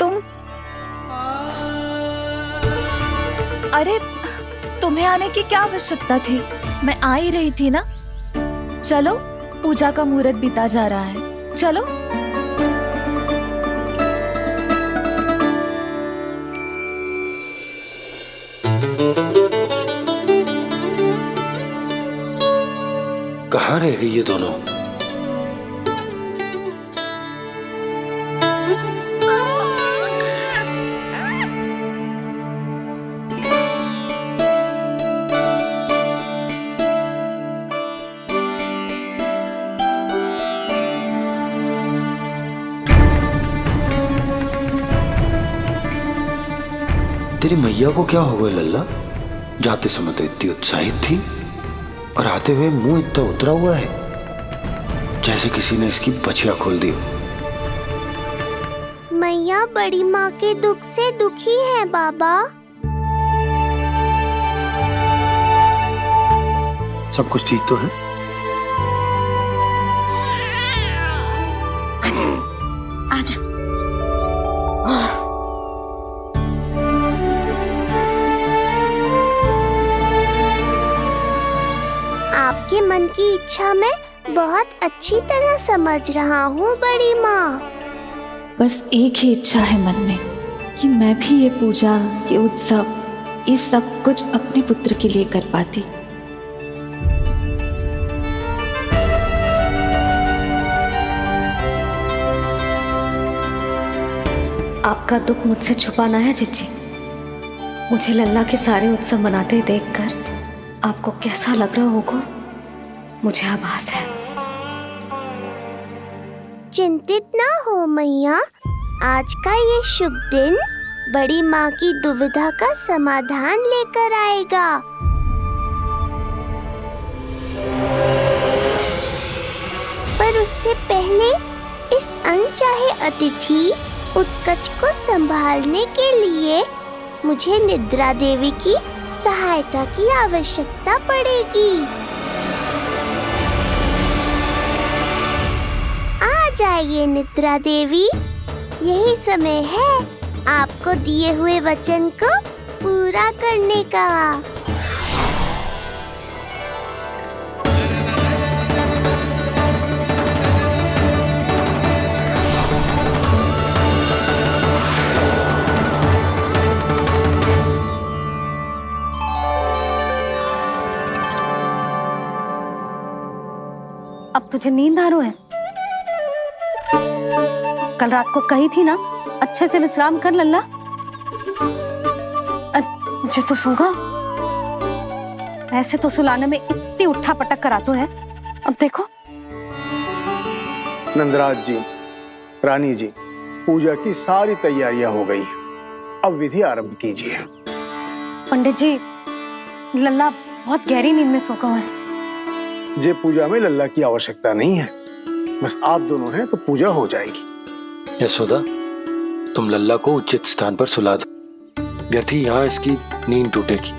तुम, अरे तुम्हें आने की क्या आवश्यकता थी? मैं आ ही रही थी ना। चलो, पूजा का मुहूर्त बीता जा रहा है, चलो। कहाँ रह गई ये दोनों? तेरी मैया को क्या हो गया लल्ला? जाते समय तो इतनी उत्साहित थी और आते हुए मुंह इतना उतरा हुआ है जैसे किसी ने इसकी बछिया खोल दी। मैया बड़ी माँ के दुख से दुखी है बाबा। सब कुछ ठीक तो है? आजा। आपके मन की इच्छा मैं बहुत अच्छी तरह समझ रहा हूँ बड़ी माँ। बस एक ही इच्छा है मन में कि मैं भी ये पूजा, ये उत्सव, ये सब कुछ अपने पुत्र के लिए कर पाती। आपका दुख मुझसे छुपाना है जिज्जी। मुझे लल्ला के सारे उत्सव मनाते देखकर आपको कैसा लग रहा होगा, मुझे आभास है। चिंतित ना हो मैया, आज का ये शुभ दिन बड़ी माँ की दुविधा का समाधान लेकर आएगा। पर उससे पहले इस अनचाहे अतिथि उत्कच को संभालने के लिए मुझे निद्रा देवी की सहायता की आवश्यकता पड़ेगी। आ जाइए निद्रा देवी, यही समय है आपको दिए हुए वचन को पूरा करने का। अब तुझे नींद आ रहा है? कल रात को कही थी ना अच्छे से विश्राम कर लल्ला। जो तो सोगा, ऐसे तो सुलाने में इतनी उठा पटक करा तो है। अब देखो। नंदराज जी, रानी जी, पूजा की सारी तैयारियां हो गई हैं। अब विधि आरंभ कीजिए। पंडित जी, लल्ला बहुत गहरी नींद में सो गया है। जे पूजा में लल्ला की आवश्यकता नहीं है, बस आप दोनों हैं तो पूजा हो जाएगी। यशोदा, तुम लल्ला को उचित स्थान पर सुला दो, व्यर्थ ही यहाँ इसकी नींद टूटेगी।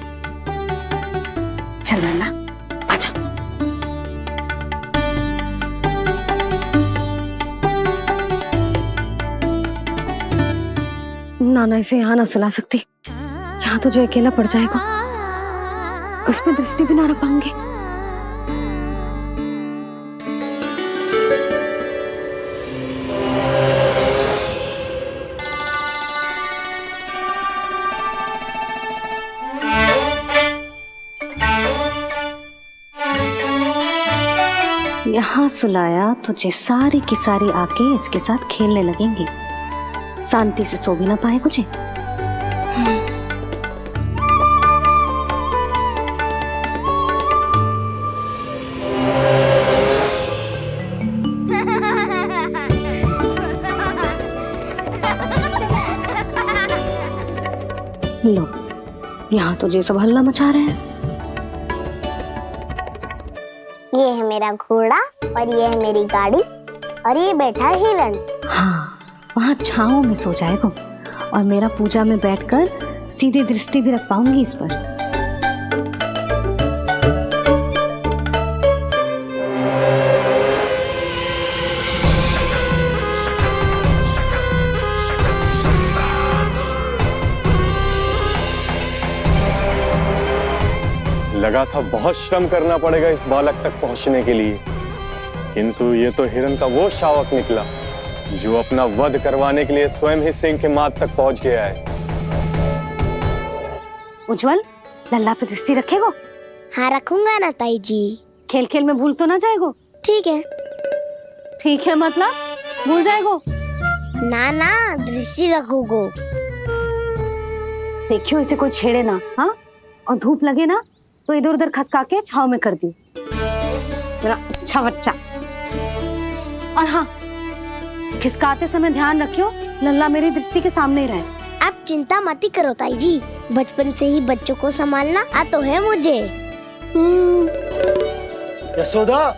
चल लल्ला, आजा। आना इसे यहाँ ना सुला सकती। यहाँ तो जो अकेला पड़ जाएगा, उसमें दृष्टि भी ना रख पाऊंगी। यहाँ सुलाया तो जे सारी की सारी आके इसके साथ खेलने लगेंगी, शांति से सो भी ना पाए कुछ। लो, यहाँ तो जे सब हल्ला मचा रहे हैं। ये है मेरा घोड़ा और ये है मेरी गाड़ी और ये बैठा है हिरण। हाँ, वहाँ छांव में सो जाएगा और मेरा पूजा में बैठकर सीधी दृष्टि भी रख पाऊंगी इस पर। लगा था बहुत श्रम करना पड़ेगा इस बालक तक पहुंचने के लिए, किंतु ये तो हिरण का वो शावक निकला जो अपना वध करवाने के लिए स्वयं ही सिंह के माथ तक पहुंच गया है। उज्जवल, लल्ला पे दृष्टि रखेगो? हाँ रखूंगा ना ताई जी। खेल खेल में भूल तो ना जाएगो? ठीक है। ठीक है मतलब भूल जाएगो? ना ना, दृष्टि रखोगो। देखियो इसे कोई छेड़े ना, हाँ? और धूप लगे ना तो इधर उधर खसका के छाव में कर दी। मेरा अच्छा बच्चा। और हाँ, खिसकाते समय ध्यान रखियो लल्ला मेरी दृष्टि के सामने ही रहे। आप चिंता मत ही करो ताई जी, बचपन से ही बच्चों को संभालना आ तो है मुझे। यशोदा,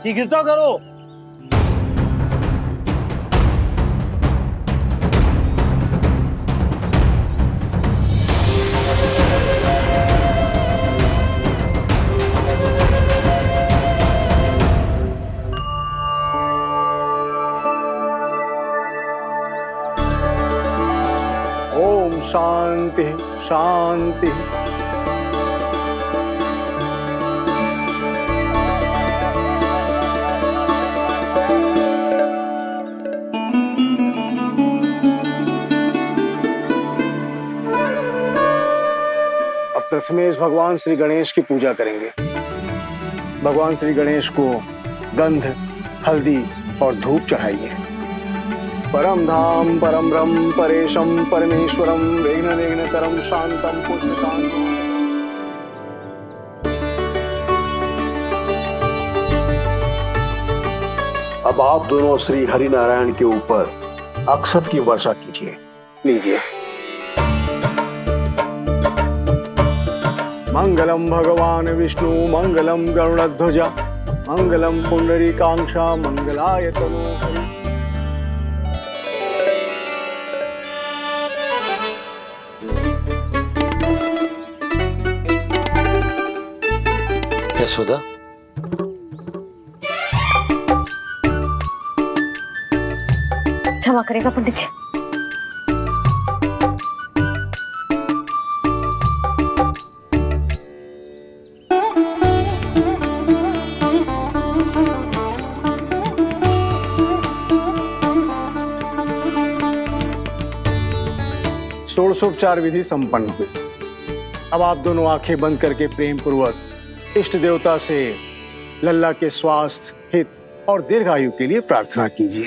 शीघ्रता करो। ओम शांति शांति। अब प्रथमेश भगवान श्री गणेश की पूजा करेंगे। भगवान श्री गणेश को गंध, हल्दी और धूप चढ़ाइए। परम धाम परम ब्रह्म परेशम परमेश्वरम विघ्न निघ्नकरम शांतम पुष्टकांतम। अब आप दोनों श्री हरि नारायण के ऊपर अक्षत की वर्षा कीजिए। लीजिए। मंगलम भगवान विष्णु मंगलम गरुड़ध्वज मंगलम पुंडरीकाक्षा मंगलाय तनोहरि। यशोदा, क्षमा करेगा पंडित जी। षोडशोपचार विधि संपन्न हुई। अब आप दोनों आंखें बंद करके प्रेम पूर्वक इष्ट देवता से लल्ला के स्वास्थ्य, हित और दीर्घायु के लिए प्रार्थना कीजिए।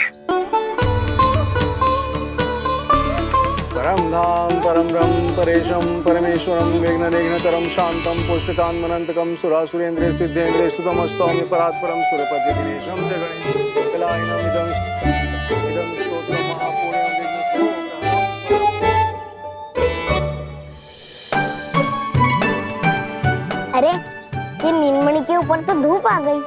परम धाम परम ब्रह्म परेशम परमेश्वरम विघ्न निघ्नकरम शांतम पुष्टकांतमनंतकम सुरासुरेंद्र सिद्धेंद्र स्तुतम स्तौम्य परात्परम सुरपति दिनेशम जगणेश कलायनम इदं स्तोत्रम महापुण्यम अरे ये नीलमणि के ऊपर तो धूप आ गई।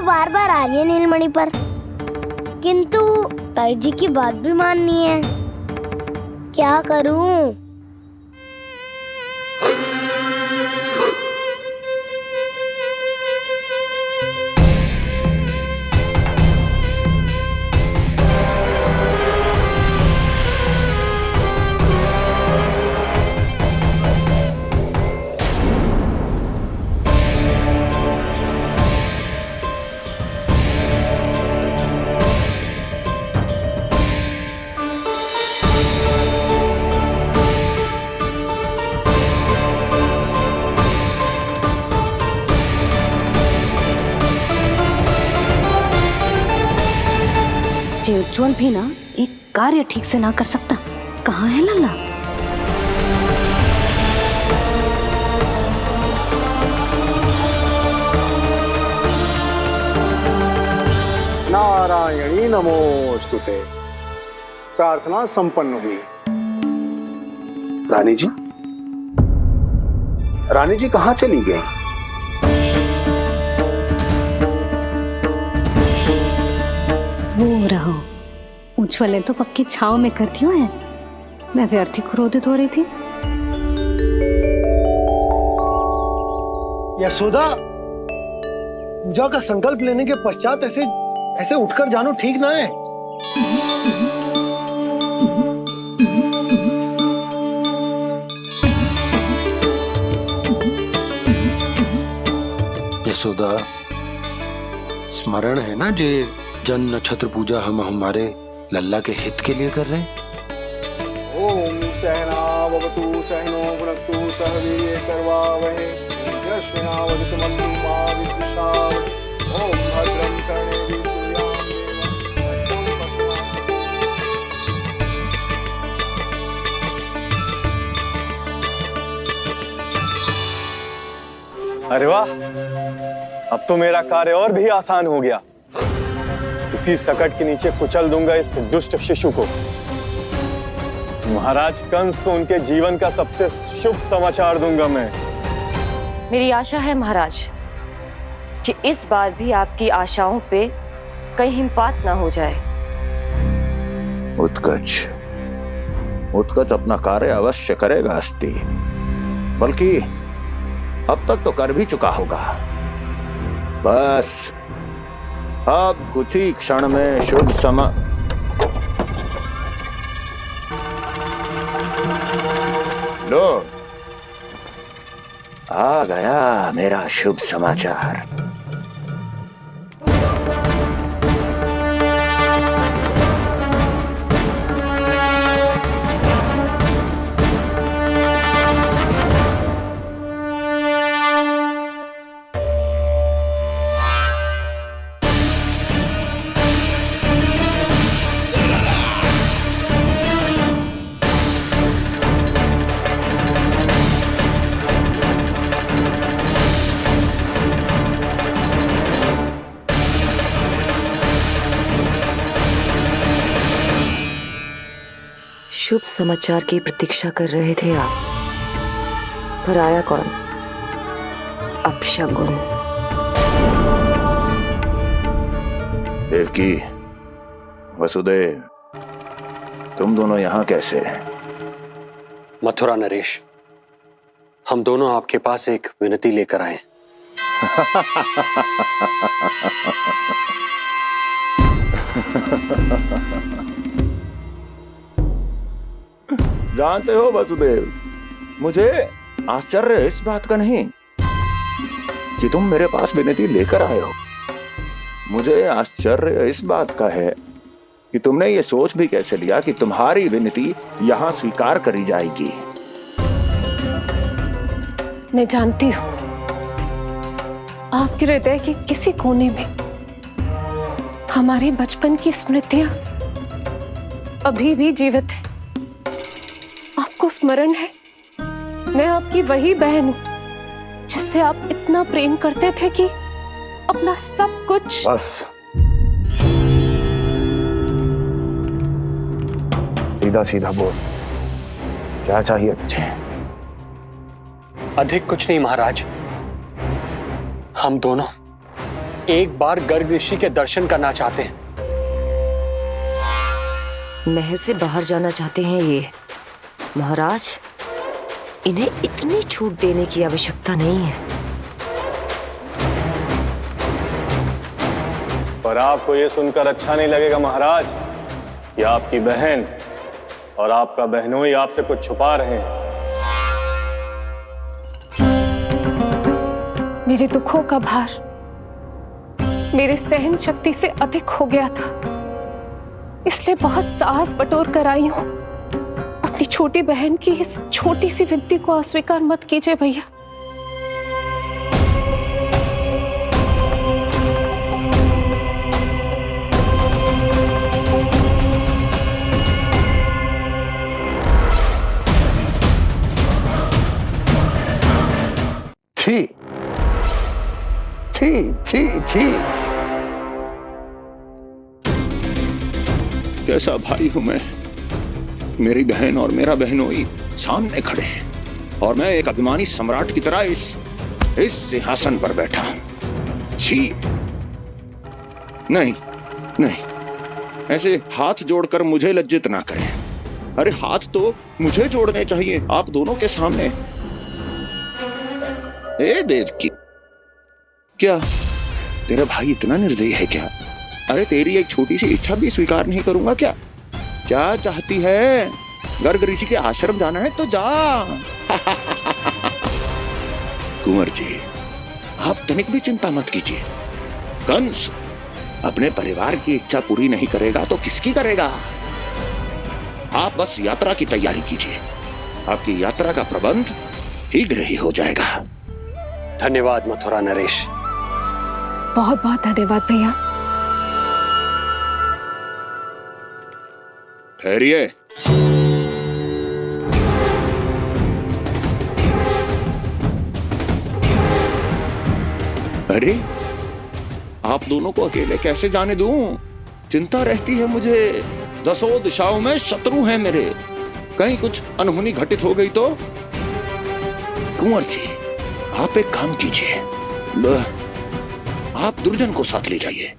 बार बार आ रही है नीलमणि पर, किंतु ताई जी की बात भी माननी है। क्या करूं? जे उज्जवल भी ना एक कार्य ठीक से ना कर सकता, कहाँ है लल्ला? नारायणी नमोस्तुते। प्रार्थना संपन्न हुई। रानी जी, रानी जी कहाँ चली गई? वो रहो, उज्जवल तो पक्की छाव में करती है, मैं व्यर्थ ही क्रोधित हो रही थी। यशोदा, पूजा का संकल्प लेने के पश्चात ऐसे ऐसे उठकर जानो ठीक ना है। यशोदा, स्मरण है ना जे जन नक्षत्र पूजा हम हमारे लल्ला के हित के लिए कर रहे हैं। ओम सहनावतु सहनो भुनक्तु सह वीर्यं करवावहै यस्मिनावधूतमस्तु मा विद्विषावहै। ओम भद्रं कर्णेभिः सूर्यां देवं। अरे वाह, अब तो मेरा कार्य और भी आसान हो गया। इसी सकट के नीचे कुचल दूंगा इस दुष्ट शिशु को। महाराज कंस को उनके जीवन का सबसे शुभ समाचार दूंगा मैं। मेरी आशा है महाराज कि इस बार भी आपकी आशाओं पे कहीं हिमपात ना हो जाए। उत्कच, उत्कच अपना कार्य अवश्य करेगा अस्ति, बल्कि अब तक तो कर भी चुका होगा। बस अब कुछ ही क्षण में शुभ समय। लो, आ गया मेरा शुभ समाचार। शुभ समाचार की प्रतीक्षा कर रहे थे आप, पर आया कौन? अपशगुन। देवकी, वसुदेव, तुम दोनों यहाँ कैसे? मथुरा नरेश, हम दोनों आपके पास एक विनती लेकर आए। जानते हो वसुदेव, मुझे आश्चर्य इस बात का नहीं कि तुम मेरे पास विनती लेकर आए हो। मुझे आश्चर्य इस बात का है कि तुमने ये सोच भी कैसे लिया कि तुम्हारी विनती यहां स्वीकार करी जाएगी। मैं जानती हूँ आपके हृदय के किसी कोने में हमारे बचपन की स्मृतियां अभी भी जीवित हैं। आपको स्मरण है, मैं आपकी वही बहन हूं जिससे आप इतना प्रेम करते थे कि अपना सब कुछ। बस, सीधा सीधा बोल, क्या चाहिए तुझे? अधिक कुछ नहीं महाराज, हम दोनों एक बार गर्ग ऋषि के दर्शन करना चाहते हैं। महल से बाहर जाना चाहते हैं ये। महाराज, इन्हें इतनी छूट देने की आवश्यकता नहीं है। पर आपको ये सुनकर अच्छा नहीं लगेगा महाराज कि आपकी बहन और आपका बहनोई आपसे कुछ छुपा रहे हैं। मेरे दुखों का भार मेरे सहन शक्ति से अधिक हो गया था, इसलिए बहुत साहस बटोर कर आई हूं। अपनी छोटी बहन की इस छोटी सी विनती को अस्वीकार मत कीजिए भैया। छी छी छी छी। कैसा भाई हूं मैं। मेरी बहन और मेरा बहनोई सामने खड़े हैं और मैं एक अभिमानी सम्राट की तरह इस सिंहासन पर बैठा हूं। छी। नहीं नहीं, ऐसे हाथ जोड़कर मुझे लज्जित ना करें। अरे हाथ तो मुझे जोड़ने चाहिए आप दोनों के सामने। ए देवकी, क्या तेरा भाई इतना निर्दयी है क्या? अरे तेरी एक छोटी सी इच्छा भी स्वीकार नहीं करूंगा क्या? क्या चाहती है? गर्ग ऋषि के आश्रम जाना है तो जा। कुंवर जी, आप तनिक भी चिंता मत कीजिए। कंस अपने परिवार की इच्छा पूरी नहीं करेगा तो किसकी करेगा? आप बस यात्रा की तैयारी कीजिए। आपकी यात्रा का प्रबंध शीघ्र ही हो जाएगा। धन्यवाद मथुरा नरेश। बहुत बहुत धन्यवाद भैया। ठहरिए। अरे आप दोनों को अकेले कैसे जाने दूं? चिंता रहती है मुझे। दसों दिशाओं में शत्रु हैं मेरे। कहीं कुछ अनहोनी घटित हो गई तो? कुंवर जी, आप एक काम कीजिए, आप दुर्जन को साथ ले जाइए।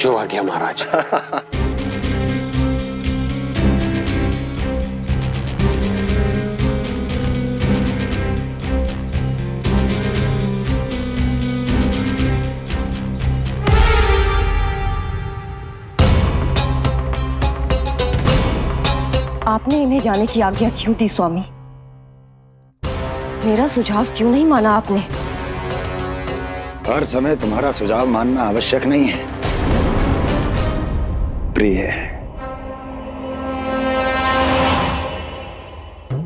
जो आ गया महाराज। आपने इन्हें जाने की आज्ञा क्यों दी स्वामी? मेरा सुझाव क्यों नहीं माना आपने? हर समय तुम्हारा सुझाव मानना आवश्यक नहीं है प्रिय।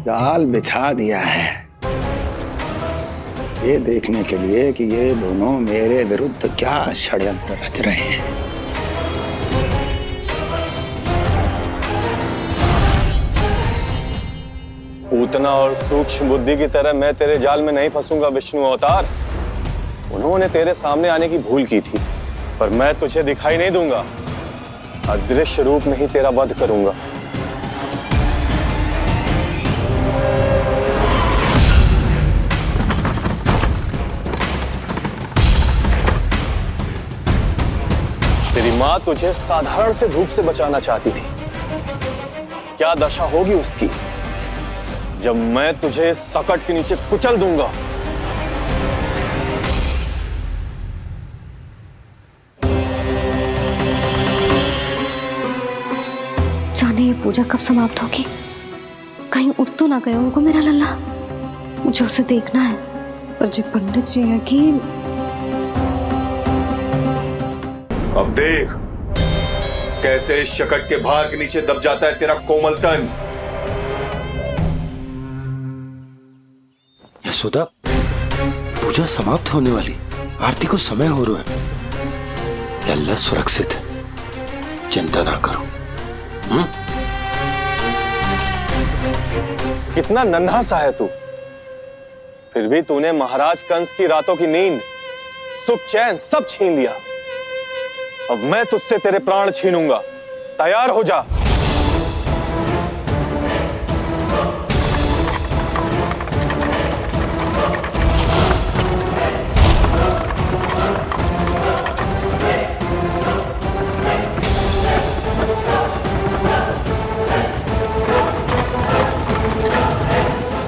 जाल बिछा दिया है ये देखने के लिए कि ये दोनों मेरे विरुद्ध क्या षड्यंत्र रच रहे हैं। पूतना और सूक्ष्म बुद्धि की तरह मैं तेरे जाल में नहीं फंसूंगा विष्णु अवतार। उन्होंने तेरे सामने आने की भूल की थी, पर मैं तुझे दिखाई नहीं दूंगा। अदृश्य रूप में ही तेरा वध करूंगा। तेरी मां तुझे साधारण से धूप से बचाना चाहती थी। क्या दशा होगी उसकी जब मैं तुझे सकट के नीचे कुचल दूंगा। जाने ये पूजा कब समाप्त होगी? कहीं उठ तो ना गए उनको मेरा लल्ला। मुझे उसे देखना है। पर जो पंडित जी है कि अब देख कैसे इस शकट के भार के नीचे दब जाता है तेरा कोमल तन। यशोदा, पूजा समाप्त होने वाली, आरती को समय हो रहा है। लल्ला सुरक्षित है, चिंता ना करो। कितना नन्हा सा है तू, फिर भी तूने महाराज कंस की रातों की नींद सुख चैन सब छीन लिया। अब मैं तुझसे तेरे प्राण छीनूंगा। तैयार हो जा।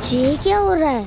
ये क्या हो रहा है?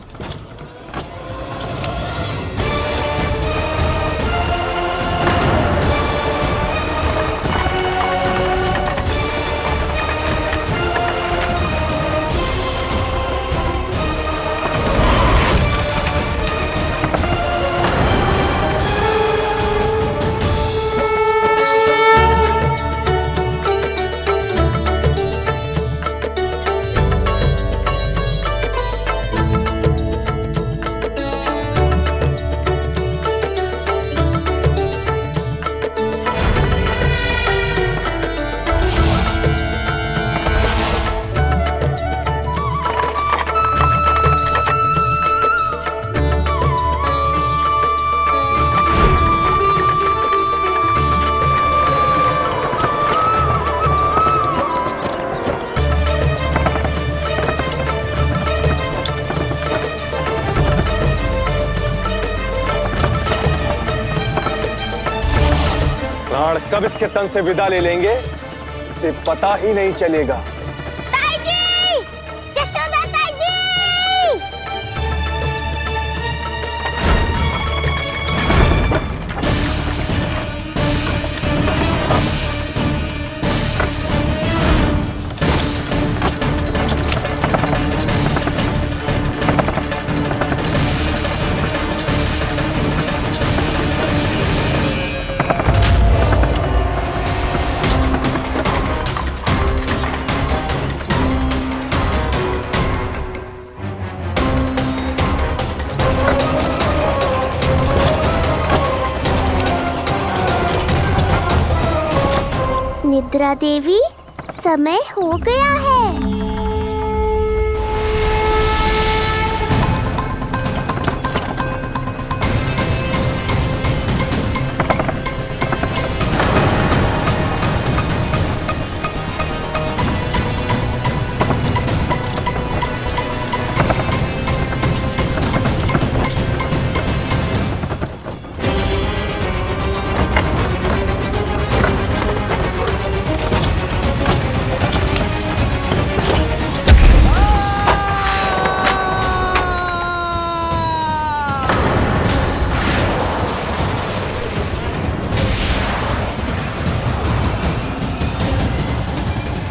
प्राण कब इसके तन से विदा ले लेंगे इसे पता ही नहीं चलेगा। ताई जी! जशोदा ताई जी! निद्रा देवी, समय हो गया है।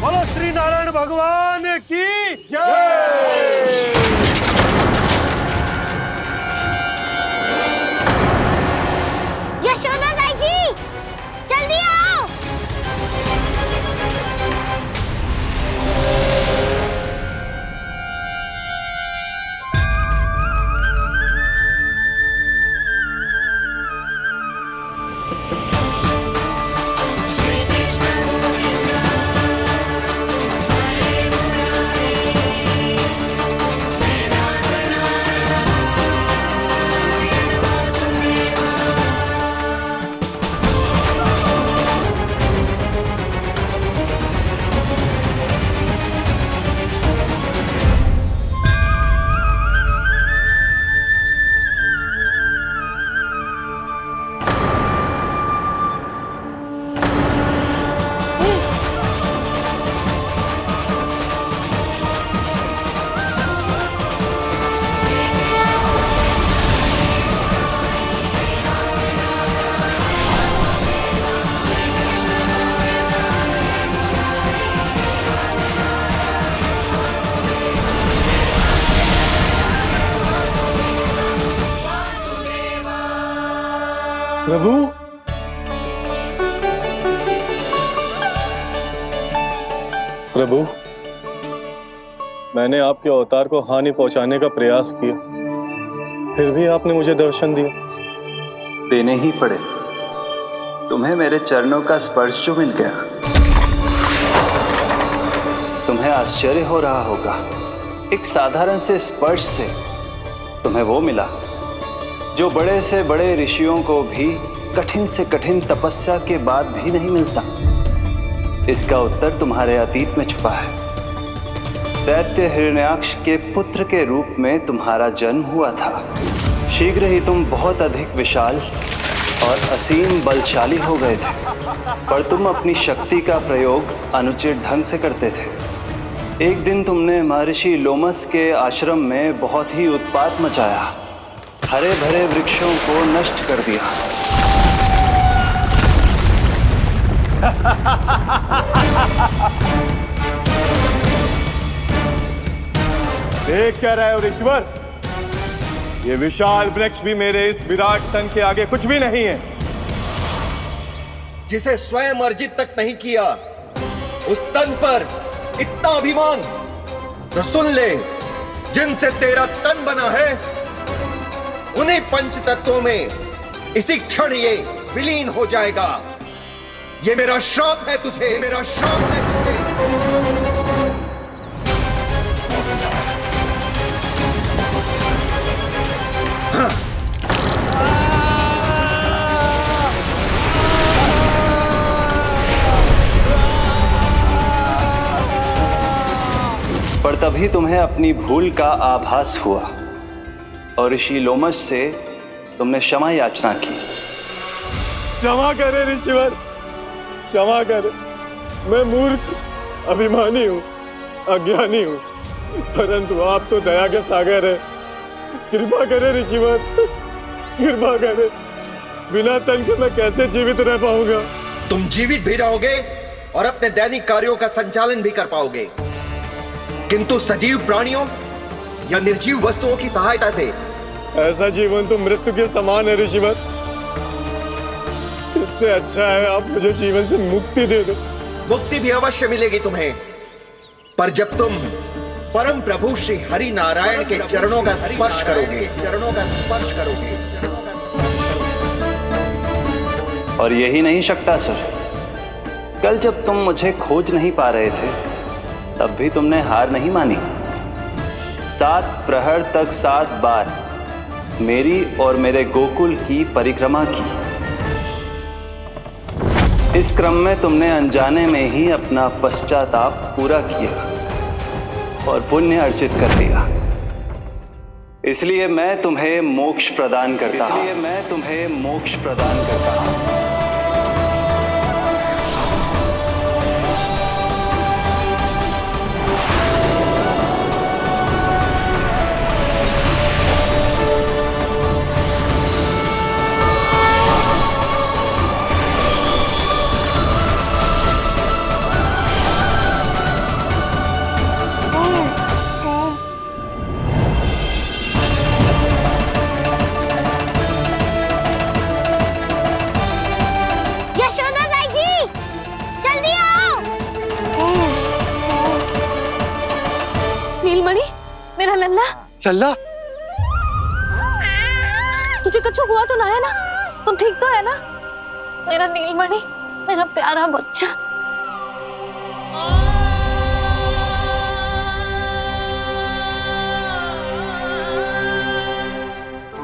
बोलो श्री नारायण भगवान की जय। यशोदा ताई जी, जल्दी आओ। प्रभु, प्रभु, मैंने आपके अवतार को हानि पहुंचाने का प्रयास किया, फिर भी आपने मुझे दर्शन दिया। देने ही पड़े। तुम्हें मेरे चरणों का स्पर्श जो मिल गया, तुम्हें आश्चर्य हो रहा होगा। एक साधारण से स्पर्श से तुम्हें वो मिला जो बड़े से बड़े ऋषियों को भी कठिन से कठिन तपस्या के बाद भी नहीं मिलता। इसका उत्तर तुम्हारे अतीत में छुपा है। दैत्य हिरण्याक्ष के पुत्र के रूप में तुम्हारा जन्म हुआ था। शीघ्र ही तुम बहुत अधिक विशाल और असीम बलशाली हो गए थे, पर तुम अपनी शक्ति का प्रयोग अनुचित ढंग से करते थे। एक दिन तुमने महर्षि लोमस के आश्रम में बहुत ही उत्पात मचाया, हरे भरे वृक्षों को नष्ट कर दिया। देख क्या रहे हो ऋषिवर? ये विशाल वृक्ष भी मेरे इस विराट तन के आगे कुछ भी नहीं है। जिसे स्वयं अर्जित तक नहीं किया, उस तन पर इतना अभिमान, तो सुन ले, जिनसे तेरा तन बना है उन्हीं पंच तत्वों में इसी क्षण ये विलीन हो जाएगा। ये मेरा श्राप है तुझे, मेरा श्राप है तुझे। पर तभी तुम्हें अपनी भूल का आभास हुआ और ऋषि लोमस से तुमने क्षमा याचना की। क्षमा करे ऋषिवर, क्षमा करे। मैं मूर्ख, अभिमानी हूँ, अज्ञानी हूँ, परंतु आप तो दया के सागर है। कृपा करे ऋषिवर, कृपा करे। बिना तन के मैं कैसे जीवित रह पाऊंगा? तुम जीवित भी रहोगे और अपने दैनिक कार्यों का संचालन भी कर पाओगे, किंतु सजीव प्राणियों या निर्जीव वस्तुओं की सहायता से। ऐसा जीवन तो मृत्यु के समान है ऋषिवर। इससे अच्छा है आप मुझे जीवन से मुक्ति दे दो। मुक्ति भी अवश्य मिलेगी तुम्हें, पर जब तुम परम प्रभु श्री हरि नारायण के चरणों का स्पर्श करोगे, चरणों का स्पर्श करोगे। और यही नहीं शक्तासुर, कल जब तुम मुझे खोज नहीं पा रहे थे, तब भी तुमने हार नहीं मानी। 7 प्रहर तक 7 बार मेरी और मेरे गोकुल की परिक्रमा की। इस क्रम में तुमने अनजाने में ही अपना पश्चाताप पूरा किया और पुण्य अर्जित कर लिया। इसलिए मैं तुम्हें मोक्ष प्रदान करता हूं। इसलिए मैं तुम्हें मोक्ष प्रदान करता हूं। मेरा लल्ला, लल्ला, तुझे कुछ हुआ तो ना है ना? तुम ठीक तो है ना? मेरा नीलमणि, मेरा प्यारा बच्चा।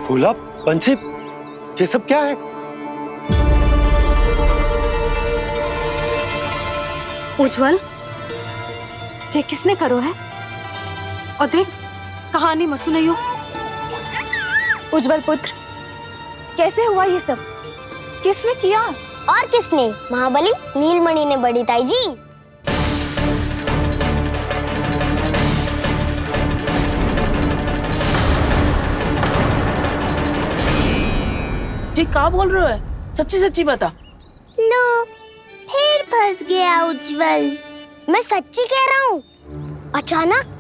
भोला, बंसी, ये सब क्या है? उज्जवल, ये किसने करो है? और देख, कहानी मत सुनाइयो। उज्जवल पुत्र, कैसे हुआ ये सब? किसने किया? और किसने? महाबली नीलमणि ने, बड़ी ताई जी। जी क्या बोल रहे हो? सच्ची सच्ची बता। लो, फिर फंस गया उज्जवल। मैं सच्ची कह रहा हूँ। अचानक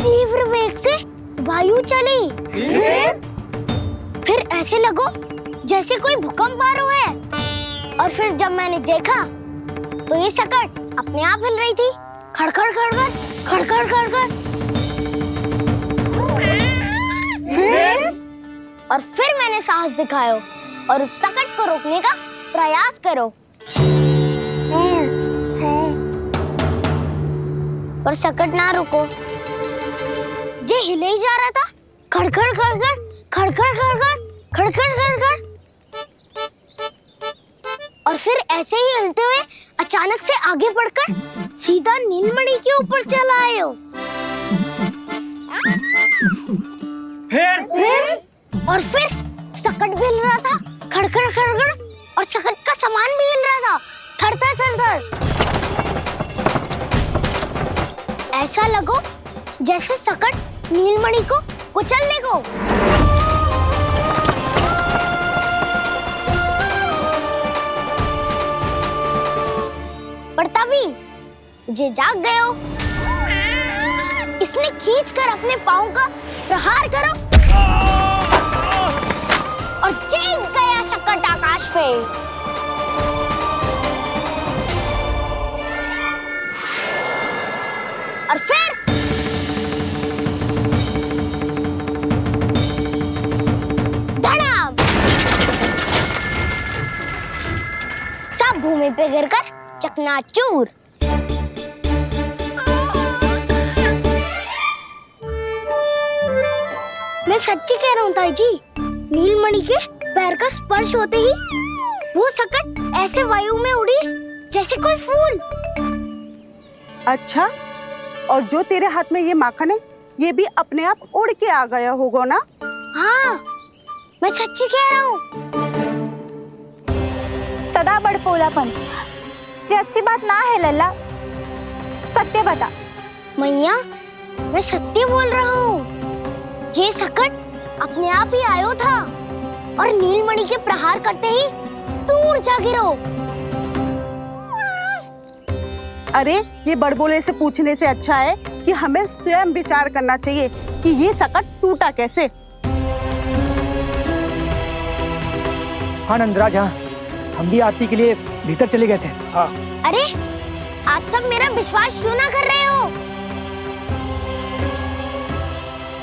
तीव्र वेग से वायु चली, फिर ऐसे लगो जैसे कोई भूकंप आ रहा है। और फिर जब मैंने देखा तो ये सकट अपने आप हिल रही थी, खड़खड़ खड़खड़ खड़खड़ खड़खड़। फिर मैंने साहस दिखाया और उस सकट को रोकने का प्रयास करो, पर सकट ना रुको। जे हिले ही जा रहा था, खड़खड़ खड़खड़ खड़खड़ खड़खड़। खड़खड़ खड़खड़, और फिर ऐसे ही हिलते हुए अचानक से आगे बढ़कर सीधा नीलमणि के ऊपर चला आए हो। फिर और फिर सकट भी हिल रहा था, खड़खड़ खड़खड़, और सकट का सामान भी हिल रहा था, थरथर थरथर। ऐसा लगो जैसे सकट नीलमणि को कुचल देगो। पर तभी जे जाग गए हो। इसने खींचकर अपने पाँव का प्रहार करो और चीख गया सकट आकाश पे। और फिर धड़ाम, सब भूमि पे गिरकर चकनाचूर। मैं सच्ची कह रहा हूँ ताई जी, नीलमणि के पैर का स्पर्श होते ही वो सकट ऐसे वायु में उड़ी जैसे कोई फूल। अच्छा, और जो तेरे हाथ में ये माखन है, ये भी अपने आप उड़ के आ गया होगा ना? हाँ, मैं सच्ची कह रहा हूँ। सदा बड़पोलापन, ये अच्छी बात ना है लल्ला, सत्य बता। मैया, मैं सत्य बोल रहा हूँ। ये सकट अपने आप ही आयो था और नीलमणि के प्रहार करते ही दूर जा गिरो। अरे, ये बड़बोले से पूछने से अच्छा है कि हमें स्वयं विचार करना चाहिए कि ये सकट टूटा कैसे। हाँ नंदराज, हाँ, हम भी आरती के लिए भीतर चले गए थे। हाँ। अरे, आप सब मेरा विश्वास क्यों ना कर रहे हो?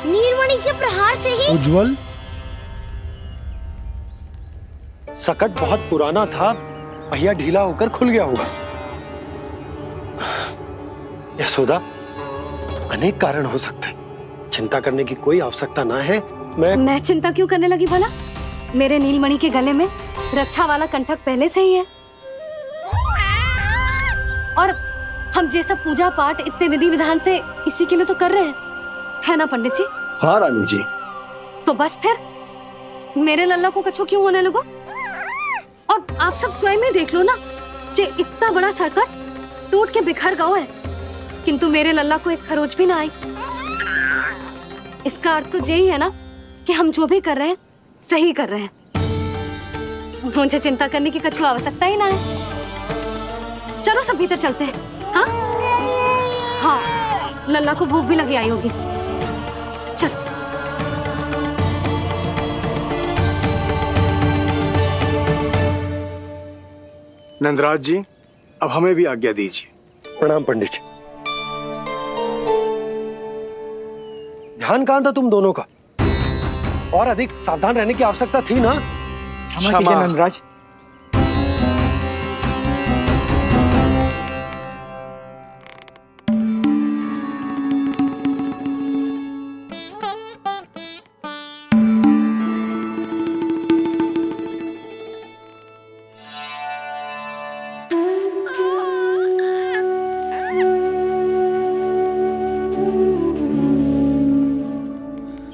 नीलमणि के प्रहार से ही उज्जवल, सकट बहुत पुराना था, पहिया ढीला होकर खुल गया होगा। यशोदा, अनेक कारण हो सकते हैं, चिंता करने की कोई आवश्यकता ना है। मैं चिंता क्यों करने लगी भला? मेरे नीलमणि के गले में रक्षा वाला कंठक पहले से ही है, और हम जैसा पूजा पाठ इतने विधि विधान से इसी के लिए तो कर रहे हैं, है ना पंडित जी? हाँ रानी जी। तो बस फिर मेरे लल्ला को कछु क्यों होने लगो? और आप सब स्वयं ही देख लो ना, जे इतना बड़ा सकट टूट के बिखर गया है, किंतु मेरे लल्ला को एक खरोच भी ना आई। इसका अर्थ तो यही है ना कि हम जो भी कर रहे हैं सही कर रहे हैं। मुझे चिंता करने की कछु आवश्यकता ही ना है। चलो सब भीतर चलते हैं। हाँ हाँ, लल्ला को भूख भी लगी आई होगी। चल। नंदराज जी, अब हमें भी आज्ञा दीजिए। प्रणाम पंडित जी। ध्यान कहाँ था तुम दोनों का? और अधिक सावधान रहने की आवश्यकता थी ना? क्षमा कीजिए नंदराज।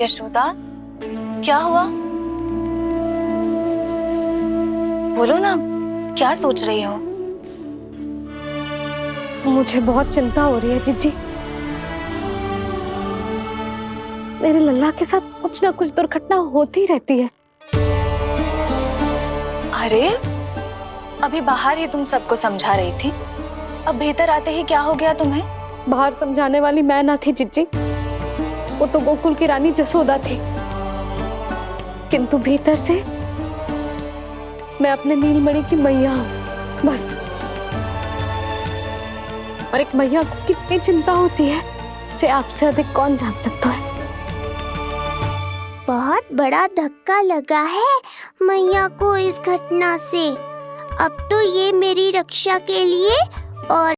यशोदा, क्या हुआ? बोलो ना, क्या सोच रही हो? मुझे बहुत चिंता हो रही है जीजी। मेरे लल्ला के साथ कुछ ना कुछ दुर्घटना होती रहती है। अरे, अभी बाहर ही तुम सबको समझा रही थी, अब भीतर आते ही क्या हो गया तुम्हें? बाहर समझाने वाली मैं ना थी जीजी, वो तो गोकुल की रानी जसोदा थी, किंतु भीतर से मैं अपने नीलमणि की मैया हूँ, बस। और एक मैया को कितनी चिंता होती है, इसे आपसे अधिक कौन जान सकता है। बहुत बड़ा धक्का लगा है मैया को इस घटना से। अब तो ये मेरी रक्षा के लिए और